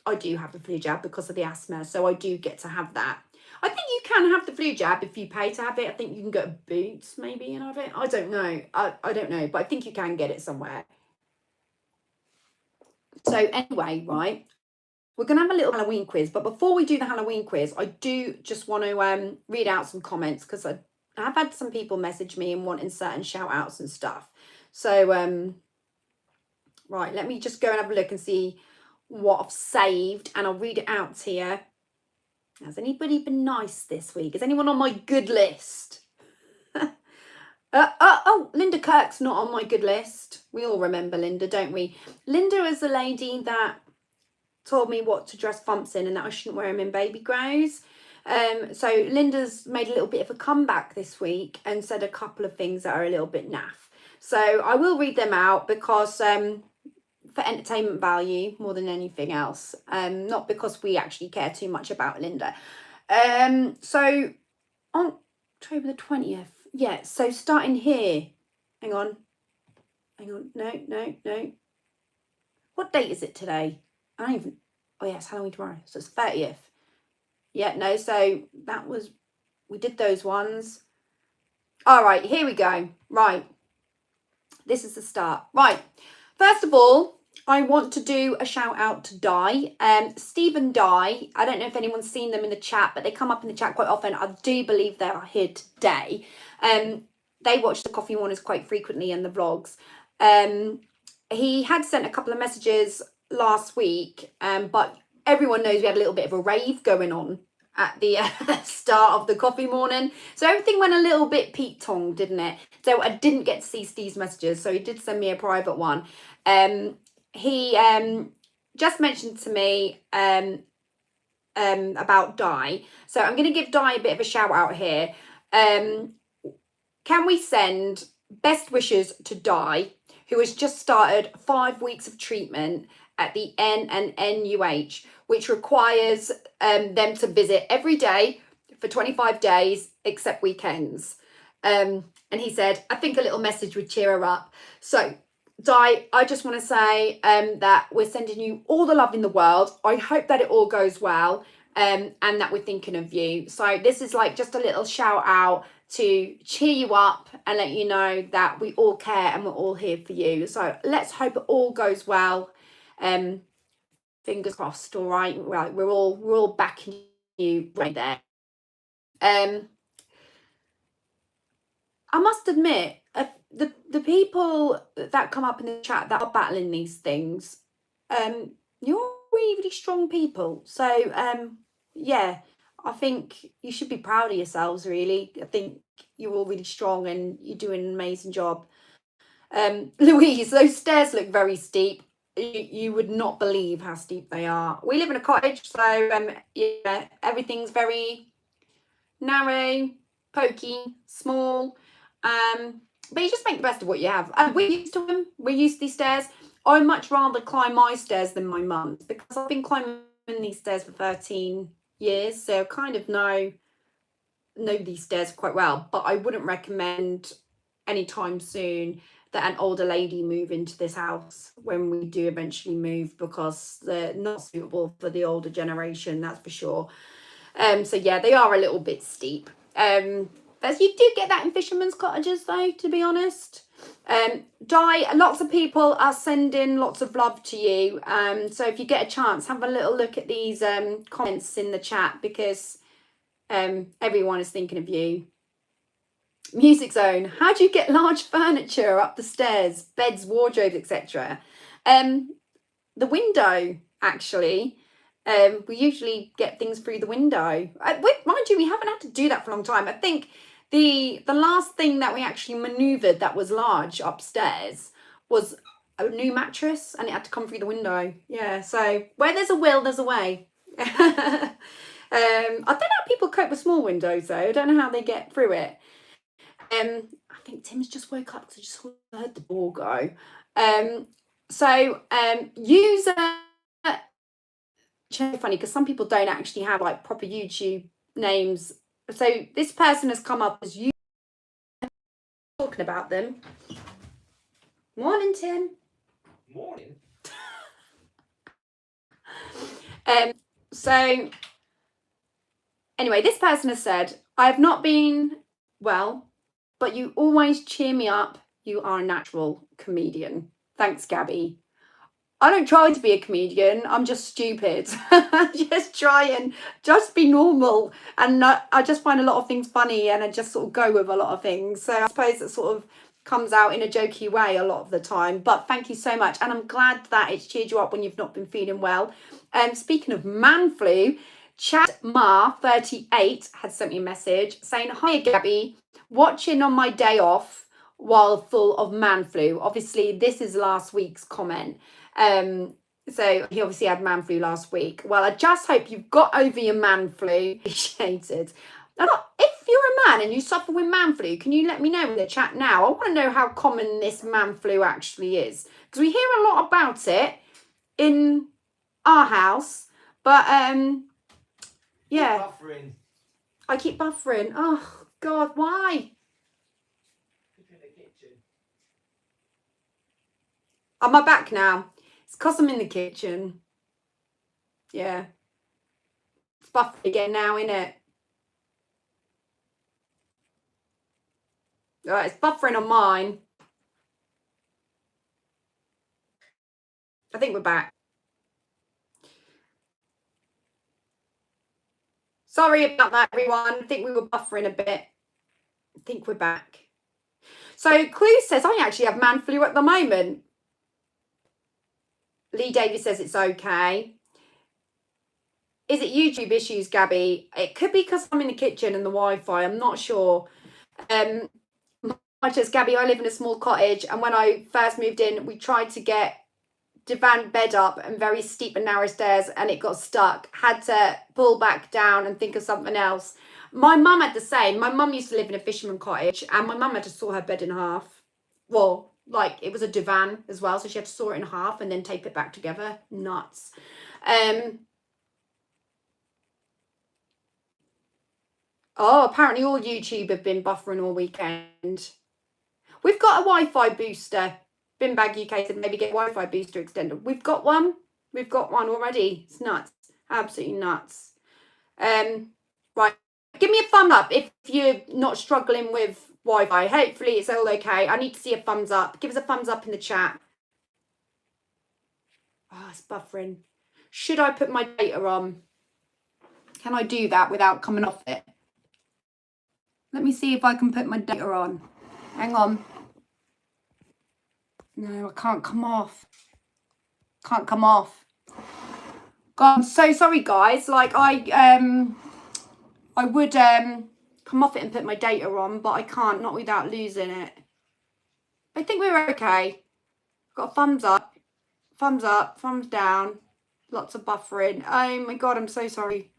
I do have the flu jab because of the asthma, so I do get to have that. I think you can have the flu jab if you pay to have it. I think you can go to Boots maybe and have it. I don't know. I don't know, but I think you can get it somewhere. So anyway, right, we're going to have a little Halloween quiz. But before we do the Halloween quiz, I do just want to read out some comments, because I've had some people message me and wanting certain shout outs and stuff. So, right, let me just go and have a look and see what I've saved, and I'll read it out to you. Has anybody been nice this week? Is anyone on my good list? Oh, Linda Kirk's not on my good list. We all remember Linda, don't we? Linda is the lady that told me what to dress Thumps in and that I shouldn't wear him in baby grows. So Linda's made a little bit of a comeback this week and said a couple of things that are a little bit naff. So I will read them out because for entertainment value more than anything else. Not because we actually care too much about Linda. So on October the 20th, yeah, so starting here, hang on, no. What date is it today? I don't even, oh yeah, it's Halloween tomorrow, so it's 30th. Yeah, no, so that was, we did those ones. All right, here we go. Right, this is the start. Right, first of all, I want to do a shout out to Di. Steve and Di, I don't know if anyone's seen them in the chat, but they come up in the chat quite often. I do believe they are here today. They watch the Coffee Warners quite frequently and the vlogs. He had sent a couple of messages last week, but everyone knows we had a little bit of a rave going on at the start of the coffee morning. So everything went a little bit Pete-tong, didn't it? So I didn't get to see Steve's messages, so he did send me a private one. He just mentioned to me about Di. So I'm going to give Di a bit of a shout out here. Can we send best wishes to Di, who has just started 5 weeks of treatment at the NNUH, which requires them to visit every day for 25 days, except weekends. And he said, I think a little message would cheer her up. So, Di, I just want to say that we're sending you all the love in the world. I hope that it all goes well and that we're thinking of you. So this is like just a little shout out to cheer you up and let you know that we all care and we're all here for you. So let's hope it all goes well. Fingers crossed. All right, right. We're all backing you right there. I must admit, the people that come up in the chat that are battling these things, you're really strong people. So yeah, I think you should be proud of yourselves. Really, I think you're all really strong and you're doing an amazing job. Louise, those stairs look very steep. You would not believe how steep they are. We live in a cottage, so yeah, everything's very narrow, pokey, small. But you just make the best of what you have. We're used to them. We're used to these stairs. I much rather climb my stairs than my mum's because I've been climbing these stairs for 13 years, so I kind of know these stairs quite well. But I wouldn't recommend anytime soon that an older lady move into this house when we do eventually move, because they're not suitable for the older generation, that's for sure. So yeah, they are a little bit steep. As you do get that in fishermen's cottages though, to be honest. Di, lots of people are sending lots of love to you. So if you get a chance, have a little look at these comments in the chat, because everyone is thinking of you. Music Zone, how do you get large furniture up the stairs, beds, wardrobes, etc.? The window, actually. We usually get things through the window. Mind you, we haven't had to do that for a long time. I think the last thing that we actually manoeuvred that was large upstairs was a new mattress, and it had to come through the window. Yeah, so where there's a will, there's a way. I don't know how people cope with small windows though. I don't know how they get through it. I think Tim's just woke up because I just heard the ball go. User, funny because some people don't actually have like proper YouTube names. So this person has come up as you talking about them. Morning, Tim. Morning. So anyway, this person has said, I have not been well, but you always cheer me up. You are a natural comedian. Thanks, Gabby. I don't try to be a comedian. I'm just stupid. Just try and just be normal. And I just find a lot of things funny, and I just sort of go with a lot of things. So I suppose it sort of comes out in a jokey way a lot of the time. But thank you so much. And I'm glad that it's cheered you up when you've not been feeling well. Speaking of man flu, Chad Ma 38 had sent me a message saying, hi, Gabby, watching on my day off while full of man flu. Obviously, this is last week's comment. So he obviously had man flu last week. Well, I just hope you've got over your man flu. Appreciated. If you're a man and you suffer with man flu, can you let me know in the chat now? I want to know how common this man flu actually is, because we hear a lot about it in our house, but yeah. Buffering. I keep buffering. Oh God, why? In the kitchen. On my back now. It's because I'm in the kitchen. Yeah. It's buffering again now, innit? Alright, it's buffering on mine. I think we're back. Sorry about that, everyone. I think we were buffering a bit. I think we're back. So Clue says, I actually have man flu at the moment. Lee Davis says it's okay. Is it YouTube issues, Gabby? It could be because I'm in the kitchen and the Wi-Fi. I'm not sure. Much as Gabby, I live in a small cottage, and when I first moved in, we tried to get divan bed up and very steep and narrow stairs, and it got stuck. Had to pull back down and think of something else. My mum had the same. My mum used to live in a fisherman cottage, and my mum had to saw her bed in half. Well, like it was a divan as well, so she had to saw it in half and then tape it back together. Nuts. Oh, apparently all YouTube have been buffering all weekend. We've got a Wi-Fi booster. Binbag UK said maybe get Wi-Fi booster extender. We've got one. We've got one already. It's nuts. Absolutely nuts. Right. Give me a thumb up if you're not struggling with Wi-Fi. Hopefully it's all okay. I need to see a thumbs up. Give us a thumbs up in the chat. Oh, it's buffering. Should I put my data on? Can I do that without coming off it? Let me see if I can put my data on. Hang on. No, I can't come off. Can't come off. God, I'm so sorry, guys. Like I would come off it and put my data on, but I can't, not without losing it. I think we're okay. Got a thumbs up, thumbs down. Lots of buffering. Oh my God, I'm so sorry.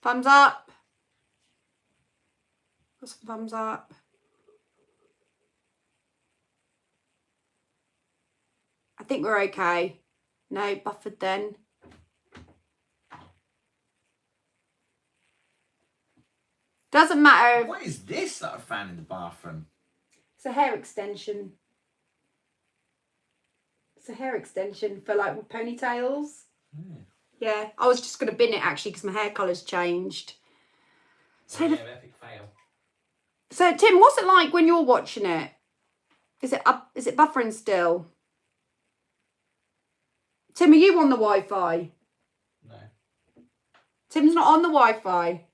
Thumbs up. Got some thumbs up. I think we're okay. No, buffered then. Doesn't matter. What is this that I found in the bathroom? It's a hair extension. It's a hair extension for like ponytails. Yeah, I was just going to bin it actually because my hair colour's changed. So, epic fail. So Tim, what's it like when you're watching it? Is it up? Is it buffering still? Tim, are you on the Wi-Fi? No. Tim's not on the Wi-Fi.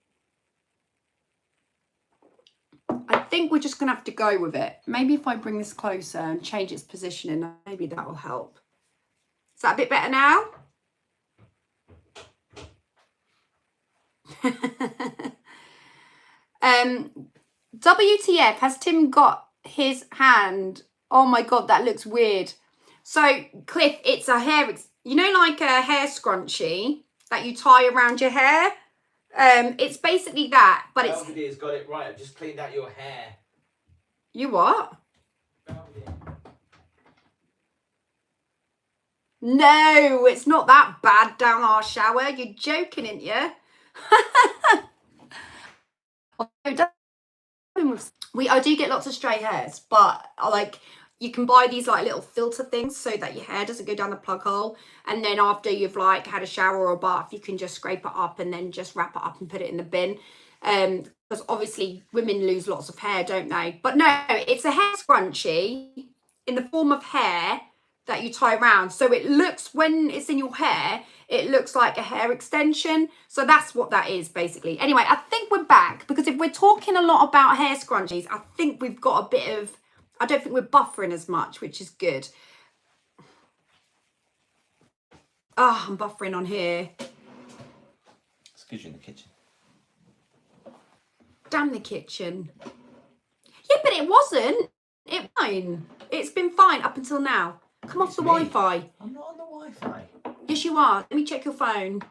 I think we're just going to have to go with it. Maybe if I bring this closer and change its positioning, maybe that will help. Is that a bit better now? WTF, has Tim got his hand? Oh my God, that looks weird. So Cliff, it's a hair, you know, like a hair scrunchie that you tie around your hair. It's basically that, but it's... Belvedere's got it right. I've just cleaned out your hair. You what? Belvedere. No, it's not that bad down our shower. You're joking, aren't you? I do get lots of stray hairs, but like you can buy these like little filter things so that your hair doesn't go down the plug hole, and then after you've like had a shower or a bath, you can just scrape it up and then just wrap it up and put it in the bin. Because obviously women lose lots of hair, don't they? But no, it's a hair scrunchie in the form of hair that you tie around, so it looks, when it's in your hair, it looks like a hair extension. So that's what that is basically. Anyway, I think we're back, because if we're talking a lot about hair scrunchies, I think we've got a bit of, I don't think we're buffering as much, which is good. Oh, I'm buffering on here. It's because you're in the kitchen. Damn the kitchen. Yeah, but it wasn't. It's fine. It's been fine up until now. Come off the Wi-Fi. I'm not on the Wi-Fi. Yes, you are. Let me check your phone.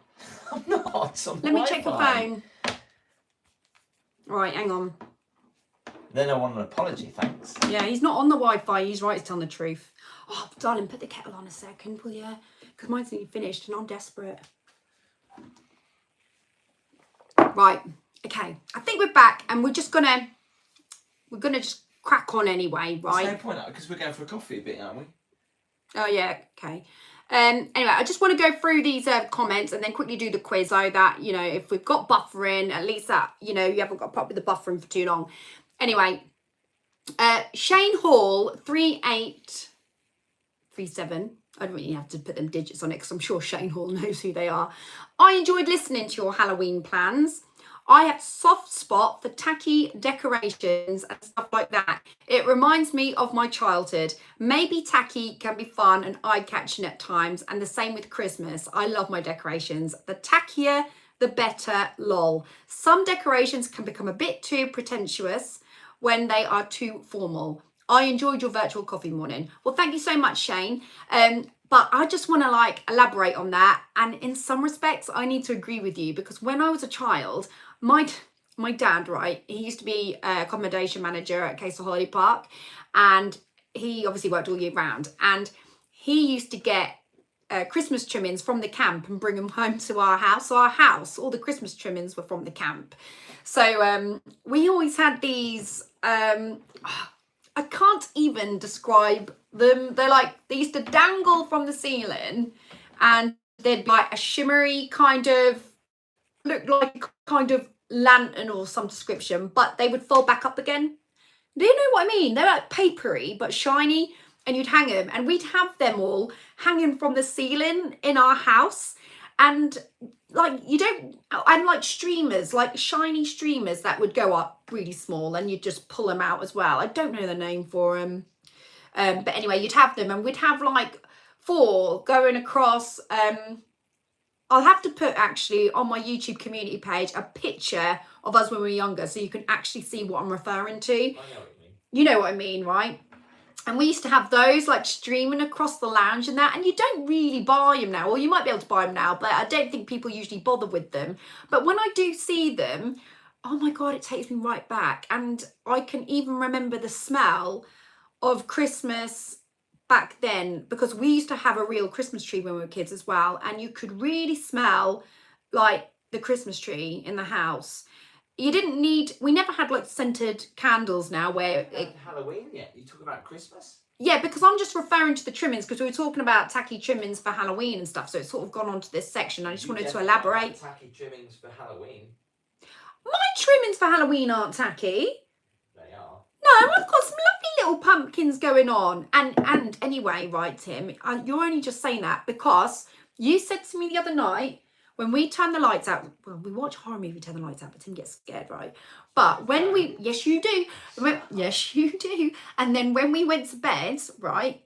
I'm not on the Let me check your phone. Right, hang on. Then I want an apology, thanks. Yeah, he's not on the Wi-Fi. He's right, he's telling the truth. Oh, darling, put the kettle on a second, will you? Because mine's nearly finished and I'm desperate. Right, okay. I think we're back and we're gonna just crack on anyway, right? There's no point, because we're going for a coffee a bit, aren't we? Oh yeah, okay. Anyway, I just want to go through these comments and then quickly do the quiz so that, you know, if we've got buffering, at least that, you know, you haven't got put with the buffering for too long. Anyway, Shane Hall 3837. I don't really have to put them digits on it because I'm sure Shane Hall knows who they are. I enjoyed listening to your Halloween plans. I have a soft spot for tacky decorations and stuff like that. It reminds me of my childhood. Maybe tacky can be fun and eye-catching at times, and the same with Christmas. I love my decorations. The tackier, the better, lol. Some decorations can become a bit too pretentious when they are too formal. I enjoyed your virtual coffee morning. Well, thank you so much, Shane. But I just want to like elaborate on that. And in some respects, I need to agree with you because when I was a child, my dad, right, he used to be a accommodation manager at Castle Holiday Park, and he obviously worked all year round. And he used to get Christmas trimmings from the camp and bring them home to our house. So our house, all the Christmas trimmings were from the camp. So we always had these, I can't even describe them. They're like, they used to dangle from the ceiling and they'd like a shimmery kind of, look like kind of lantern or some description, but they would fold back up again. Do you know what I mean? They're like papery but shiny, and you'd hang them, and we'd have them all hanging from the ceiling in our house. And like and like streamers, like shiny streamers that would go up really small, and you'd just pull them out as well. I don't know the name for them, but anyway, you'd have them, and we'd have like 4 going across. I'll have to put actually on my YouTube community page a picture of us when we were younger, so you can actually see what I'm referring to. I know what you mean. You know what I mean, right? And we used to have those like streaming across the lounge and that, and you don't really buy them now, or you might be able to buy them now, but I don't think people usually bother with them. But when I do see them, oh my God, it takes me right back. And I can even remember the smell of Christmas back then, because we used to have a real Christmas tree when we were kids as well, and you could really smell like the Christmas tree in the house. You didn't need, we never had like scented candles now where it, Halloween yet? You talk about Christmas? yeah, because I'm just referring to the trimmings because we were talking about tacky trimmings for Halloween and stuff, so it's sort of gone on to this section. I just wanted to elaborate. Tacky trimmings for Halloween. My trimmings for Halloween aren't tacky. They are. No, I've got some lovely little pumpkins going on. And anyway, right, Tim, you're only just saying that because you said to me the other night when we turn the lights out, well, we watch horror movie, turn the lights out, but Tim gets scared, right? But when we, yes, you do. Yes, you do. And then when we went to bed, right,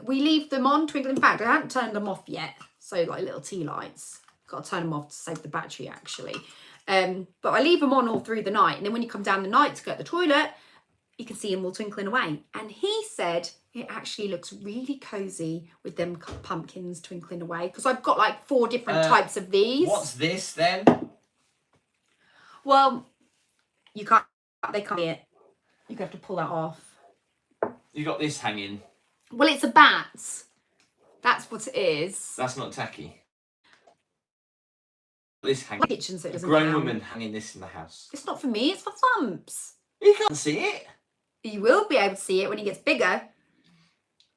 we leave them on, twinkling. In fact, I haven't turned them off yet. So like little tea lights. Got to turn them off to save the battery, actually. But I leave them on all through the night. And then when you come down the night to go to the toilet, you can see them all twinkling away. And he said it actually looks really cozy with them pumpkins twinkling away. Because I've got like 4 different types of these. What's this then? Well, you can't, they can't see it. You have to pull that off. You got this hanging. Well, it's a bat. That's what it is. That's not tacky. This hanging. My kitchen, so it A doesn't grown count. woman hanging this in the house. It's not for me, it's for Thumps. You can't see it. You will be able to see it when he gets bigger.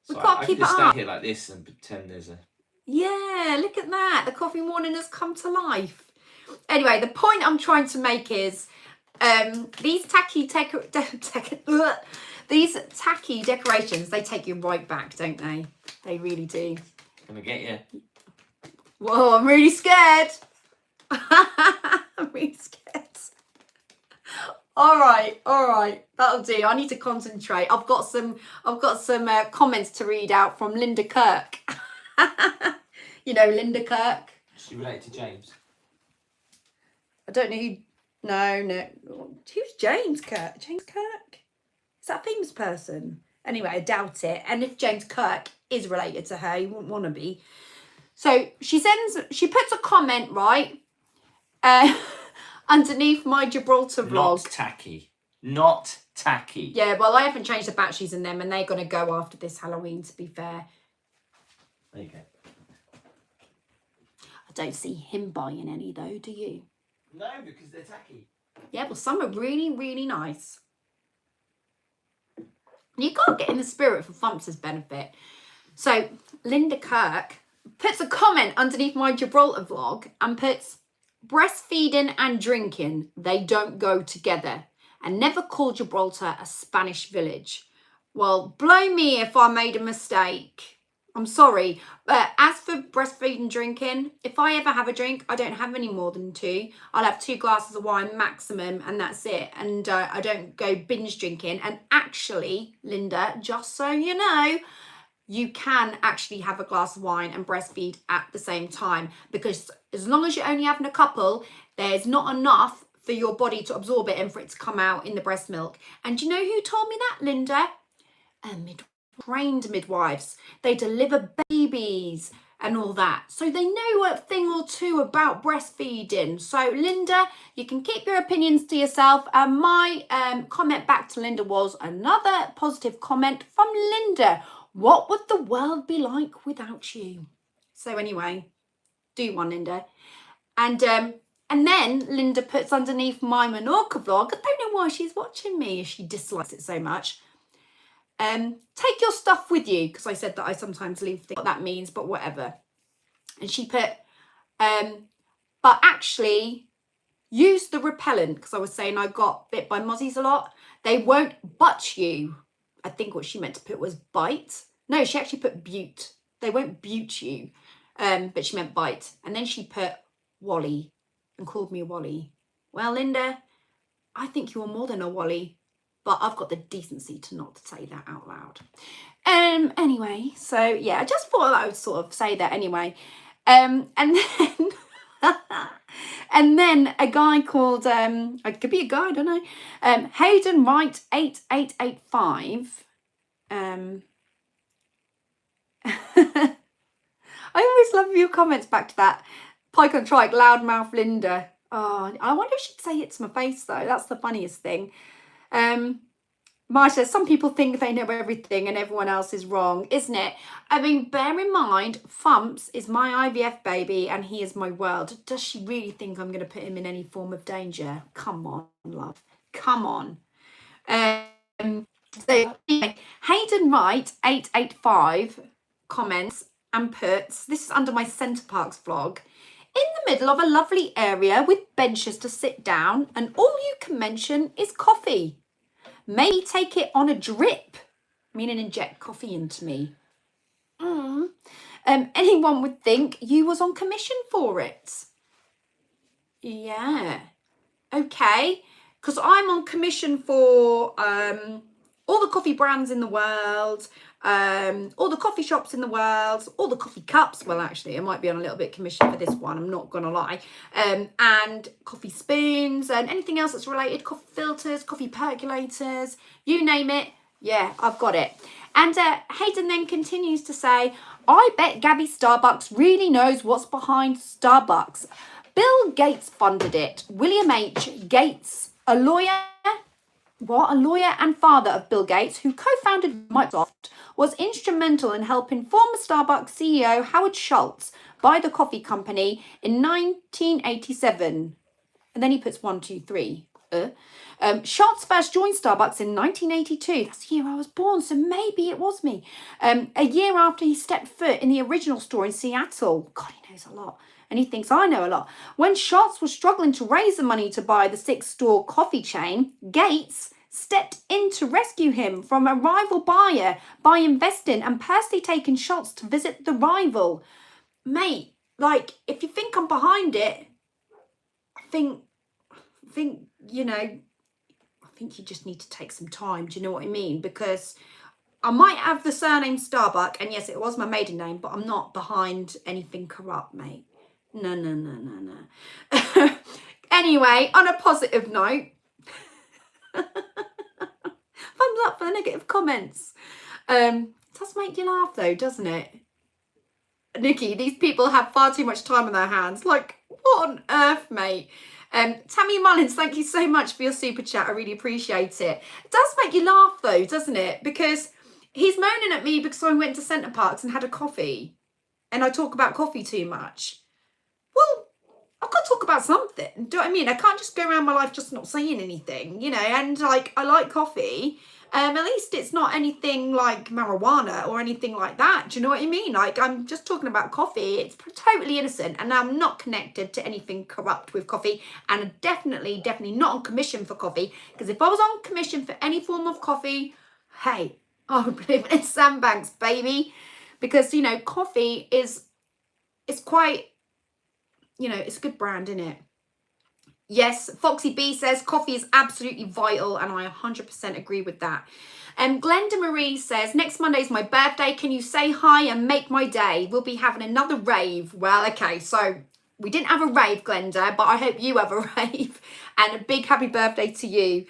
We've So got I to keep can it just up. stand here like this and pretend there's a... Yeah, look at that. The coffee morning has come to life. Anyway, the point I'm trying to make is these tacky decorations, they take you right back, don't they? They really do. Gonna get you. Whoa, I'm really scared. I'm really scared. All right, that'll do. I need to concentrate. I've got some comments to read out from Linda Kirk. You know Linda Kirk? She related to James. I don't know who. No. Who's James Kirk? James Kirk? Is that a famous person? Anyway, I doubt it. And if James Kirk is related to her, he wouldn't want to be. So she puts a comment, right? underneath my Gibraltar vlog. Not tacky. Not tacky. Yeah, well, I haven't changed the batteries in them, and they're going to go after this Halloween, to be fair. There you go. I don't see him buying any, though, do you? No, because they're tacky. Yeah, well, some are really, really nice. You can't get in the spirit for Thumps' benefit. So, Linda Kirk puts a comment underneath my Gibraltar vlog and puts, breastfeeding and drinking, they don't go together. And never call Gibraltar a Spanish village. Well, blow me if I made a mistake. I'm sorry. But as for breastfeeding and drinking, if I ever have a drink, I don't have any more than 2. I'll have 2 glasses of wine maximum, and that's it. And I don't go binge drinking. And actually, Linda, just so you know, you can actually have a glass of wine and breastfeed at the same time, because as long as you're only having a couple, there's not enough for your body to absorb it and for it to come out in the breast milk. And do you know who told me that, Linda? Trained midwives. They deliver babies and all that, so they know a thing or two about breastfeeding. So Linda, you can keep your opinions to yourself. And my comment back to Linda was another positive comment from Linda. What would the world be like without you? So anyway, do one, Linda. And then Linda puts underneath my Menorca vlog, I don't know why she's watching me if she dislikes it so much. Take your stuff with you, because I said that I sometimes leave things, what that means, but whatever. And she put, but actually use the repellent, because I was saying I got bit by mozzies a lot. They won't butt you. I think what she meant to put was bite. No, she actually put bute. They won't bute you, but she meant bite. And then she put Wally and called me a Wally. Well, Linda, I think you're more than a Wally, but I've got the decency to not say that out loud. Anyway, so yeah, I just thought I would sort of say that anyway. And then and then a guy called it could be a guy, I don't know. Hayden Wright 8885. I always love your comments back to that. Pike on trike, loudmouth Linda. Oh, I wonder if she'd say it to my face though. That's the funniest thing. Marcia says, some people think they know everything and everyone else is wrong, isn't it? I mean, bear in mind, Thumps is my IVF baby and he is my world. Does she really think I'm going to put him in any form of danger? Come on, love. Come on. So, anyway, Hayden Wright, 885, comments and puts, this is under my Centre Parks vlog, in the middle of a lovely area with benches to sit down and all you can mention is coffee. Maybe take it on a drip, meaning inject coffee into me. Anyone would think you was on commission for it. Yeah. Okay. Because I'm on commission for all the coffee brands in the world, all the coffee shops in the world, all the coffee cups. Well, actually, I might be on a little bit commission for this one. I'm not going to lie. And coffee spoons and anything else that's related. Coffee filters, coffee percolators, you name it. Yeah, I've got it. And Hayden then continues to say, I bet Gabby Starbucks really knows what's behind Starbucks. Bill Gates funded it. William H. Gates, a lawyer and father of Bill Gates, who co-founded Microsoft, was instrumental in helping former Starbucks CEO Howard Schultz buy the coffee company in 1987. And then he puts 1, 2, 3. Schultz first joined Starbucks in 1982. That's the year I was born, so maybe it was me. A year after he stepped foot in the original store in Seattle. God, he knows a lot. And he thinks I know a lot. When Schultz was struggling to raise the money to buy the 6-store coffee chain, Gates stepped in to rescue him from a rival buyer by investing and personally taking Schultz to visit the rival. Mate, like, if you think I'm behind it, I think, you know, I think you just need to take some time. Do you know what I mean? Because I might have the surname Starbuck, and yes, it was my maiden name, but I'm not behind anything corrupt, mate. No. Anyway, on a positive note, thumbs up for the negative comments. It does make you laugh though, doesn't it? Nikki, these people have far too much time on their hands. Like, what on earth, mate? Tammy Mullins, thank you so much for your super chat. I really appreciate it. It does make you laugh though, doesn't it? Because he's moaning at me because I went to Centre Parks and had a coffee and I talk about coffee too much. Well, I've got to talk about something. Do you know what I mean? I can't just go around my life just not saying anything, you know, and like I like coffee. At least it's not anything like marijuana or anything like that. Do you know what I mean? Like I'm just talking about coffee. It's totally innocent and I'm not connected to anything corrupt with coffee. And I'm definitely not on commission for coffee. Because if I was on commission for any form of coffee, hey, I would be living in sandbanks, baby. Because, you know, coffee is quite, you know, it's a good brand, isn't it? Yes, Foxy B says coffee is absolutely vital, and I 100% agree with that. Glenda Marie says, next Monday is my birthday. Can you say hi and make my day? We'll be having another rave. Well, okay, so we didn't have a rave, Glenda, but I hope you have a rave. And a big happy birthday to you.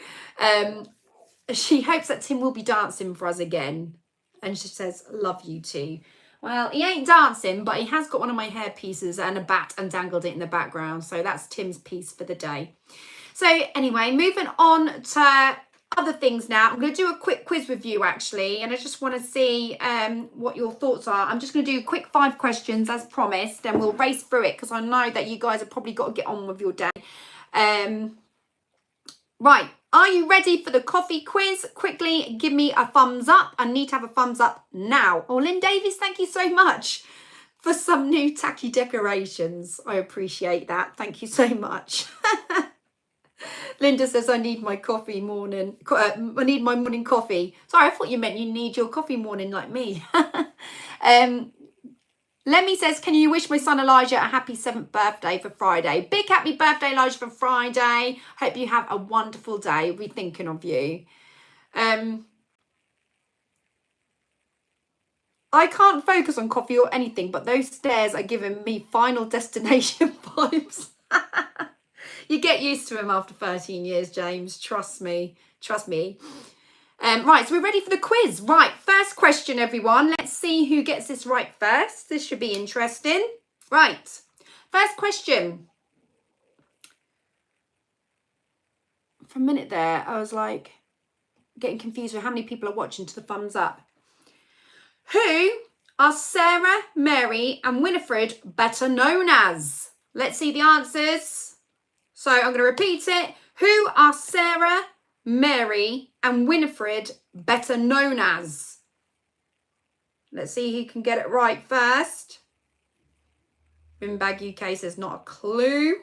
She hopes that Tim will be dancing for us again. And she says, love you too. Well, he ain't dancing, but he has got one of my hair pieces and a bat and dangled it in the background. So that's Tim's piece for the day. So anyway, moving on to other things now. I'm going to do a quick quiz with you, actually. And I just want to see what your thoughts are. I'm just going to do quick 5 questions as promised. And we'll race through it because I know that you guys have probably got to get on with your day. Right. Are you ready for the coffee quiz? Quickly, give me a thumbs up. I need to have a thumbs up now. Oh, Lynn Davies, thank you so much for some new tacky decorations. I appreciate that. Thank you so much. Linda says, I need my coffee morning. I need my morning coffee. Sorry, I thought you meant you need your coffee morning like me. Lemmy says, can you wish my son Elijah a happy 7th birthday for Friday? Big happy birthday, Elijah, for Friday. Hope you have a wonderful day. We're thinking of you. I can't focus on coffee or anything, but those stairs are giving me Final Destination vibes. You get used to them after 13 years, James. Trust me. Trust me. Right, so we're ready for the quiz. Right, first question, everyone. Let's see who gets this right first. This should be interesting. Right, first question. For a minute there, I was like getting confused with how many people are watching to the thumbs up. Who are Sarah, Mary and Winifred better known as? Let's see the answers. So I'm going to repeat it. Who are Sarah, Mary and Winifred better known as? Let's see who can get it right first. Bimbag UK says not a clue.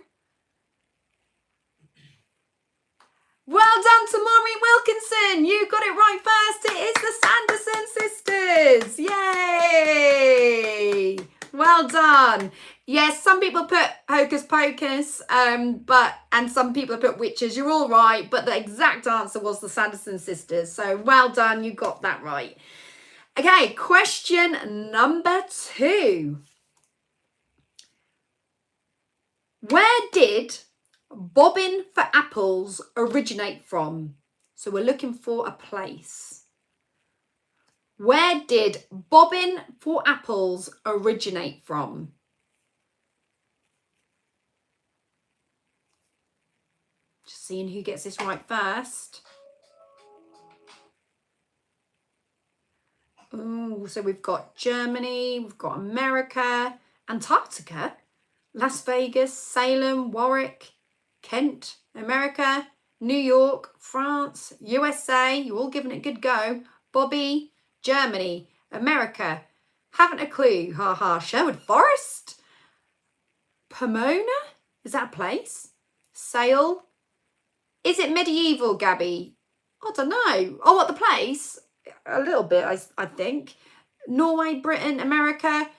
Well done to Maureen Wilkinson. You got it right first. It is the Sanderson sisters. Yay! Well done. Yes, some people put Hocus Pocus, and some people have put witches. You're all right, but the exact answer was the Sanderson sisters. So well done, you got that right. Okay, question number 2. Where did bobbing for apples originate from? So we're looking for a place. Where did bobbing for apples originate from? Just seeing who gets this right first. Oh, so we've got Germany, we've got America, Antarctica, Las Vegas, Salem, Warwick, Kent, America, New York, France, USA. You're all giving it a good go. Bobby, Germany, America. Haven't a clue. Ha ha. Sherwood Forest? Pomona? Is that a place? Sale? Is it medieval, Gabby? I don't know. Oh, what, the place? A little bit, I think. Norway, Britain, America,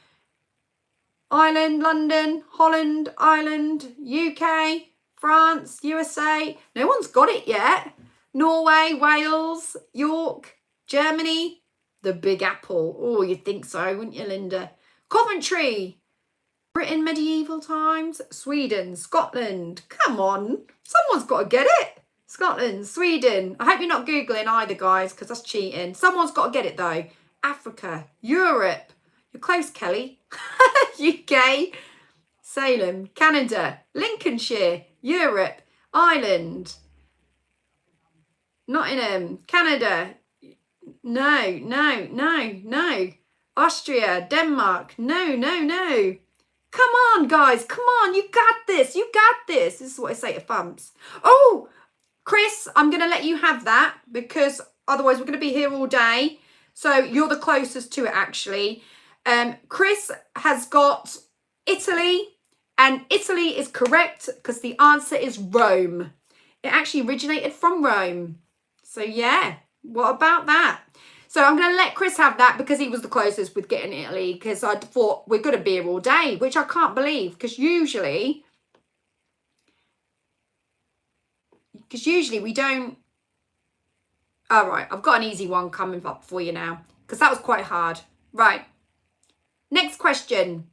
Ireland, London, Holland, Ireland, UK, France, USA. No one's got it yet. Norway, Wales, York, Germany, the Big Apple. Oh, you'd think so, wouldn't you, Linda? Coventry, Britain, medieval times, Sweden, Scotland. Come on, someone's got to get it. Scotland, Sweden. I hope you're not Googling either, guys, because that's cheating. Someone's got to get it, though. Africa, Europe. You're close, Kelly. UK, Salem, Canada, Lincolnshire, Europe, Ireland, Nottingham, Canada, no. Austria, Denmark, no. Come on, guys, come on, you got this. This is what I say to Thumps. Oh, Chris, I'm going to let you have that because otherwise we're going to be here all day. So you're the closest to it, actually. Chris has got Italy, and Italy is correct because the answer is Rome. It actually originated from Rome. So yeah, what about that? So I'm going to let Chris have that because he was the closest with getting Italy, because I thought we're going to be here all day, which I can't believe because usually we don't. All right, I've got an easy one coming up for you now because that was quite hard. Right, next question.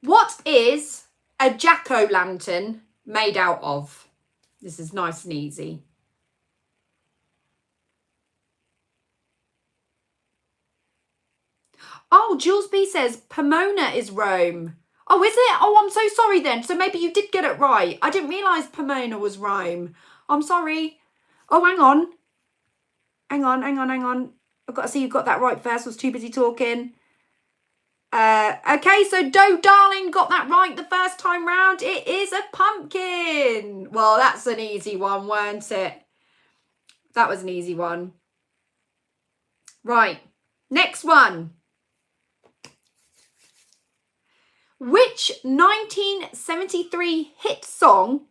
What is a jack-o'-lantern made out of? This is nice and easy. Oh, Jules B says Pomona is Rome. Oh, is it? Oh, I'm so sorry then. So maybe you did get it right. I didn't realise Pomona was Rome. I'm sorry. Oh, hang on. Hang on. I've got to see you got that right first. I was too busy talking. Okay, so Doe Darling got that right the first time round. It is a pumpkin. Well, that's an easy one, weren't it? That was an easy one. Right, next one. Which 1973 hit song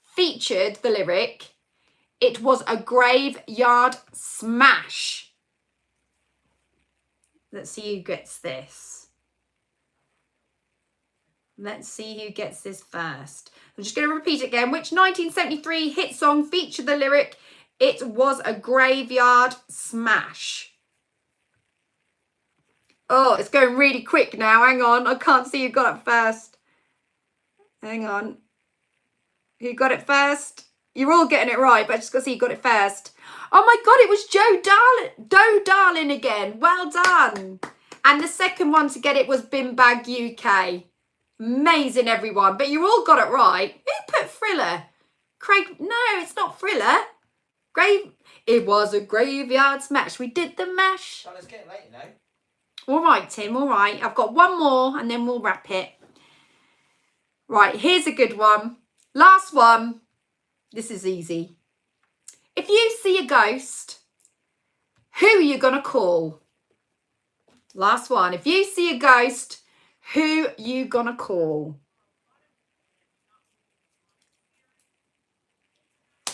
featured the lyric, "It was a graveyard smash"? Let's see who gets this. Let's see who gets this first. I'm just going to repeat it again. Which 1973 hit song featured the lyric, "It was a graveyard smash"? Oh, it's going really quick now. Hang on. I can't see who got it first. Hang on. Who got it first? You're all getting it right, but I just got to see who got it first. Oh my God, it was Doe Darling again. Well done. And the second one to get it was Bin Bag UK. Amazing, everyone. But you all got it right. Who put Thriller? Craig, no, it's not Thriller. It was a graveyard smash. We did the mash. Well, it's getting late, you know. All right, Tim, all right. I've got one more and then we'll wrap it. Right, here's a good one. Last one. This is easy. If you see a ghost, who are you going to call? Last one. If you see a ghost, who are you going to call?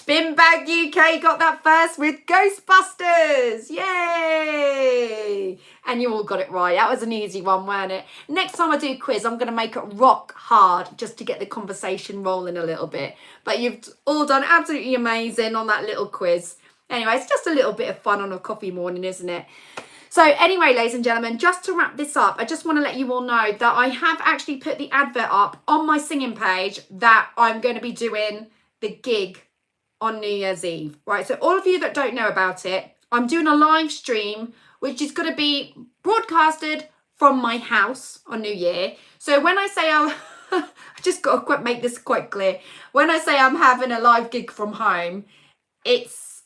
Bin Bag UK got that first with Ghostbusters. Yay! And you all got it right. That was an easy one, weren't it? Next time I do a quiz, I'm going to make it rock hard just to get the conversation rolling a little bit. But you've all done absolutely amazing on that little quiz. Anyway, it's just a little bit of fun on a coffee morning, isn't it? So anyway, ladies and gentlemen, just to wrap this up, I just want to let you all know that I have actually put the advert up on my singing page that I'm going to be doing the gig on New Year's Eve, right? So all of you that don't know about it, I'm doing a live stream which is going to be broadcasted from my house on New Year. So when I say I just got to make this quite clear. When I say I'm having a live gig from home, it's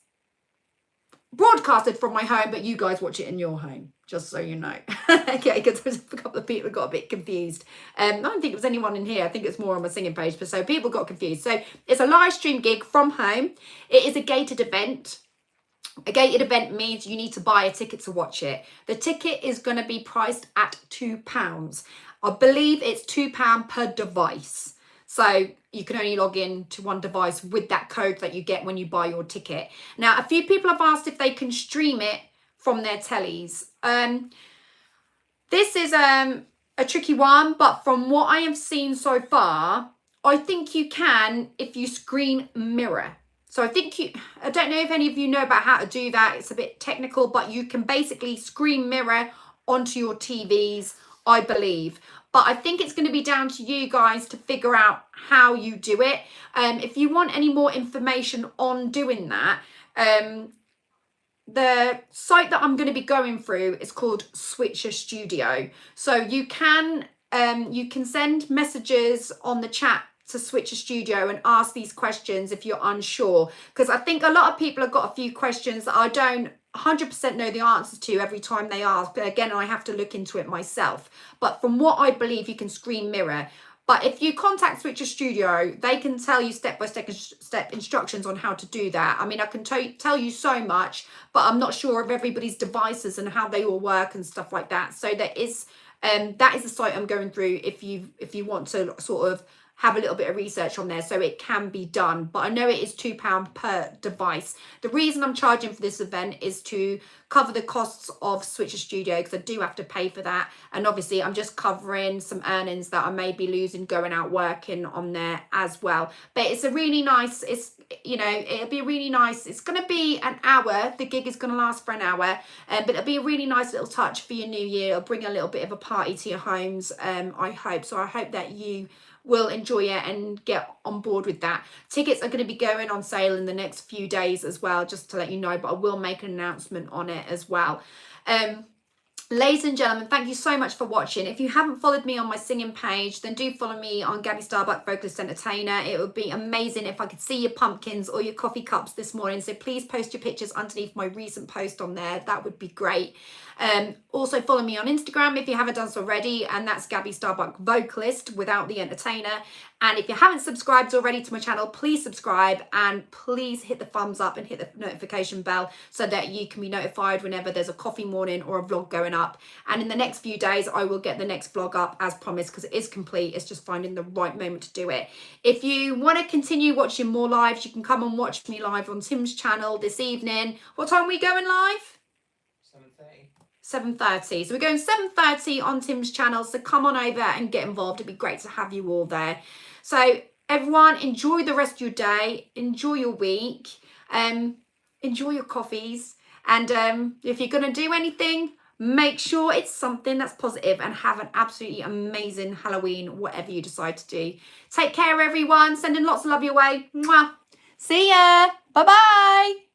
broadcasted from my home, but you guys watch it in your home, just so you know. Okay, because there's a couple of people who got a bit confused. I don't think it was anyone in here. I think it's more on my singing page, but so people got confused. So it's a live stream gig from home. It is a gated event. A gated event means you need to buy a ticket to watch it. The ticket is going to be priced at £2. I believe it's £2 per device. So you can only log in to one device with that code that you get when you buy your ticket. Now, a few people have asked if they can stream it from their tellies. This is a tricky one, but from what I have seen so far, I think you can if you screen mirror. So I don't know if any of you know about how to do that. It's a bit technical, but you can basically screen mirror onto your TVs, I believe. But I think it's going to be down to you guys to figure out how you do it. If you want any more information on doing that, the site that I'm going to be going through is called Switcher Studio. So you can send messages on the chat to Switcher Studio and ask these questions if you're unsure, because I think a lot of people have got a few questions that I don't 100% know the answers to every time they ask. But again, I have to look into it myself. But from what I believe, you can screen mirror. But if you contact Switcher Studio, they can tell you step-by-step instructions on how to do that. I mean, I can tell you so much, but I'm not sure of everybody's devices and how they all work and stuff like that. So that is the site I'm going through if you want to sort of have a little bit of research on there, so it can be done. But I know it is £2 per device. The reason I'm charging for this event is to cover the costs of Switcher Studio, because I do have to pay for that. And obviously I'm just covering some earnings that I may be losing going out working on there as well. But it's a really nice, it'll be really nice. It's going to be an hour. The gig is going to last for an hour, but it'll be a really nice little touch for your new year. It'll bring a little bit of a party to your homes, I hope. So I hope that you will enjoy it and get on board with that. Tickets are going to be going on sale in the next few days as well, just to let you know, but I will make an announcement on it as well. Ladies and gentlemen, thank you so much for watching. If you haven't followed me on my singing page, then do follow me on Gabby Starbuck Vocalist Entertainer. It would be amazing if I could see your pumpkins or your coffee cups this morning. So please post your pictures underneath my recent post on there. That would be great. Also follow me on Instagram if you haven't done so already, and that's Gabby Starbuck Vocalist without the entertainer. And if you haven't subscribed already to my channel, please subscribe and please hit the thumbs up and hit the notification bell so that you can be notified whenever there's a coffee morning or a vlog going up. And in the next few days, I will get the next vlog up as promised, because it is complete. It's just finding the right moment to do it. If you want to continue watching more lives, you can come and watch me live on Tim's channel this evening. What time are we going live? 7:30. So we're going 7:30 on Tim's channel. So come on over and get involved. It'd be great to have you all there. So everyone, enjoy the rest of your day. Enjoy your week. Enjoy your coffees. And if you're going to do anything, make sure it's something that's positive, and have an absolutely amazing Halloween, whatever you decide to do. Take care, everyone. Sending lots of love your way. Mwah. See ya. Bye-bye.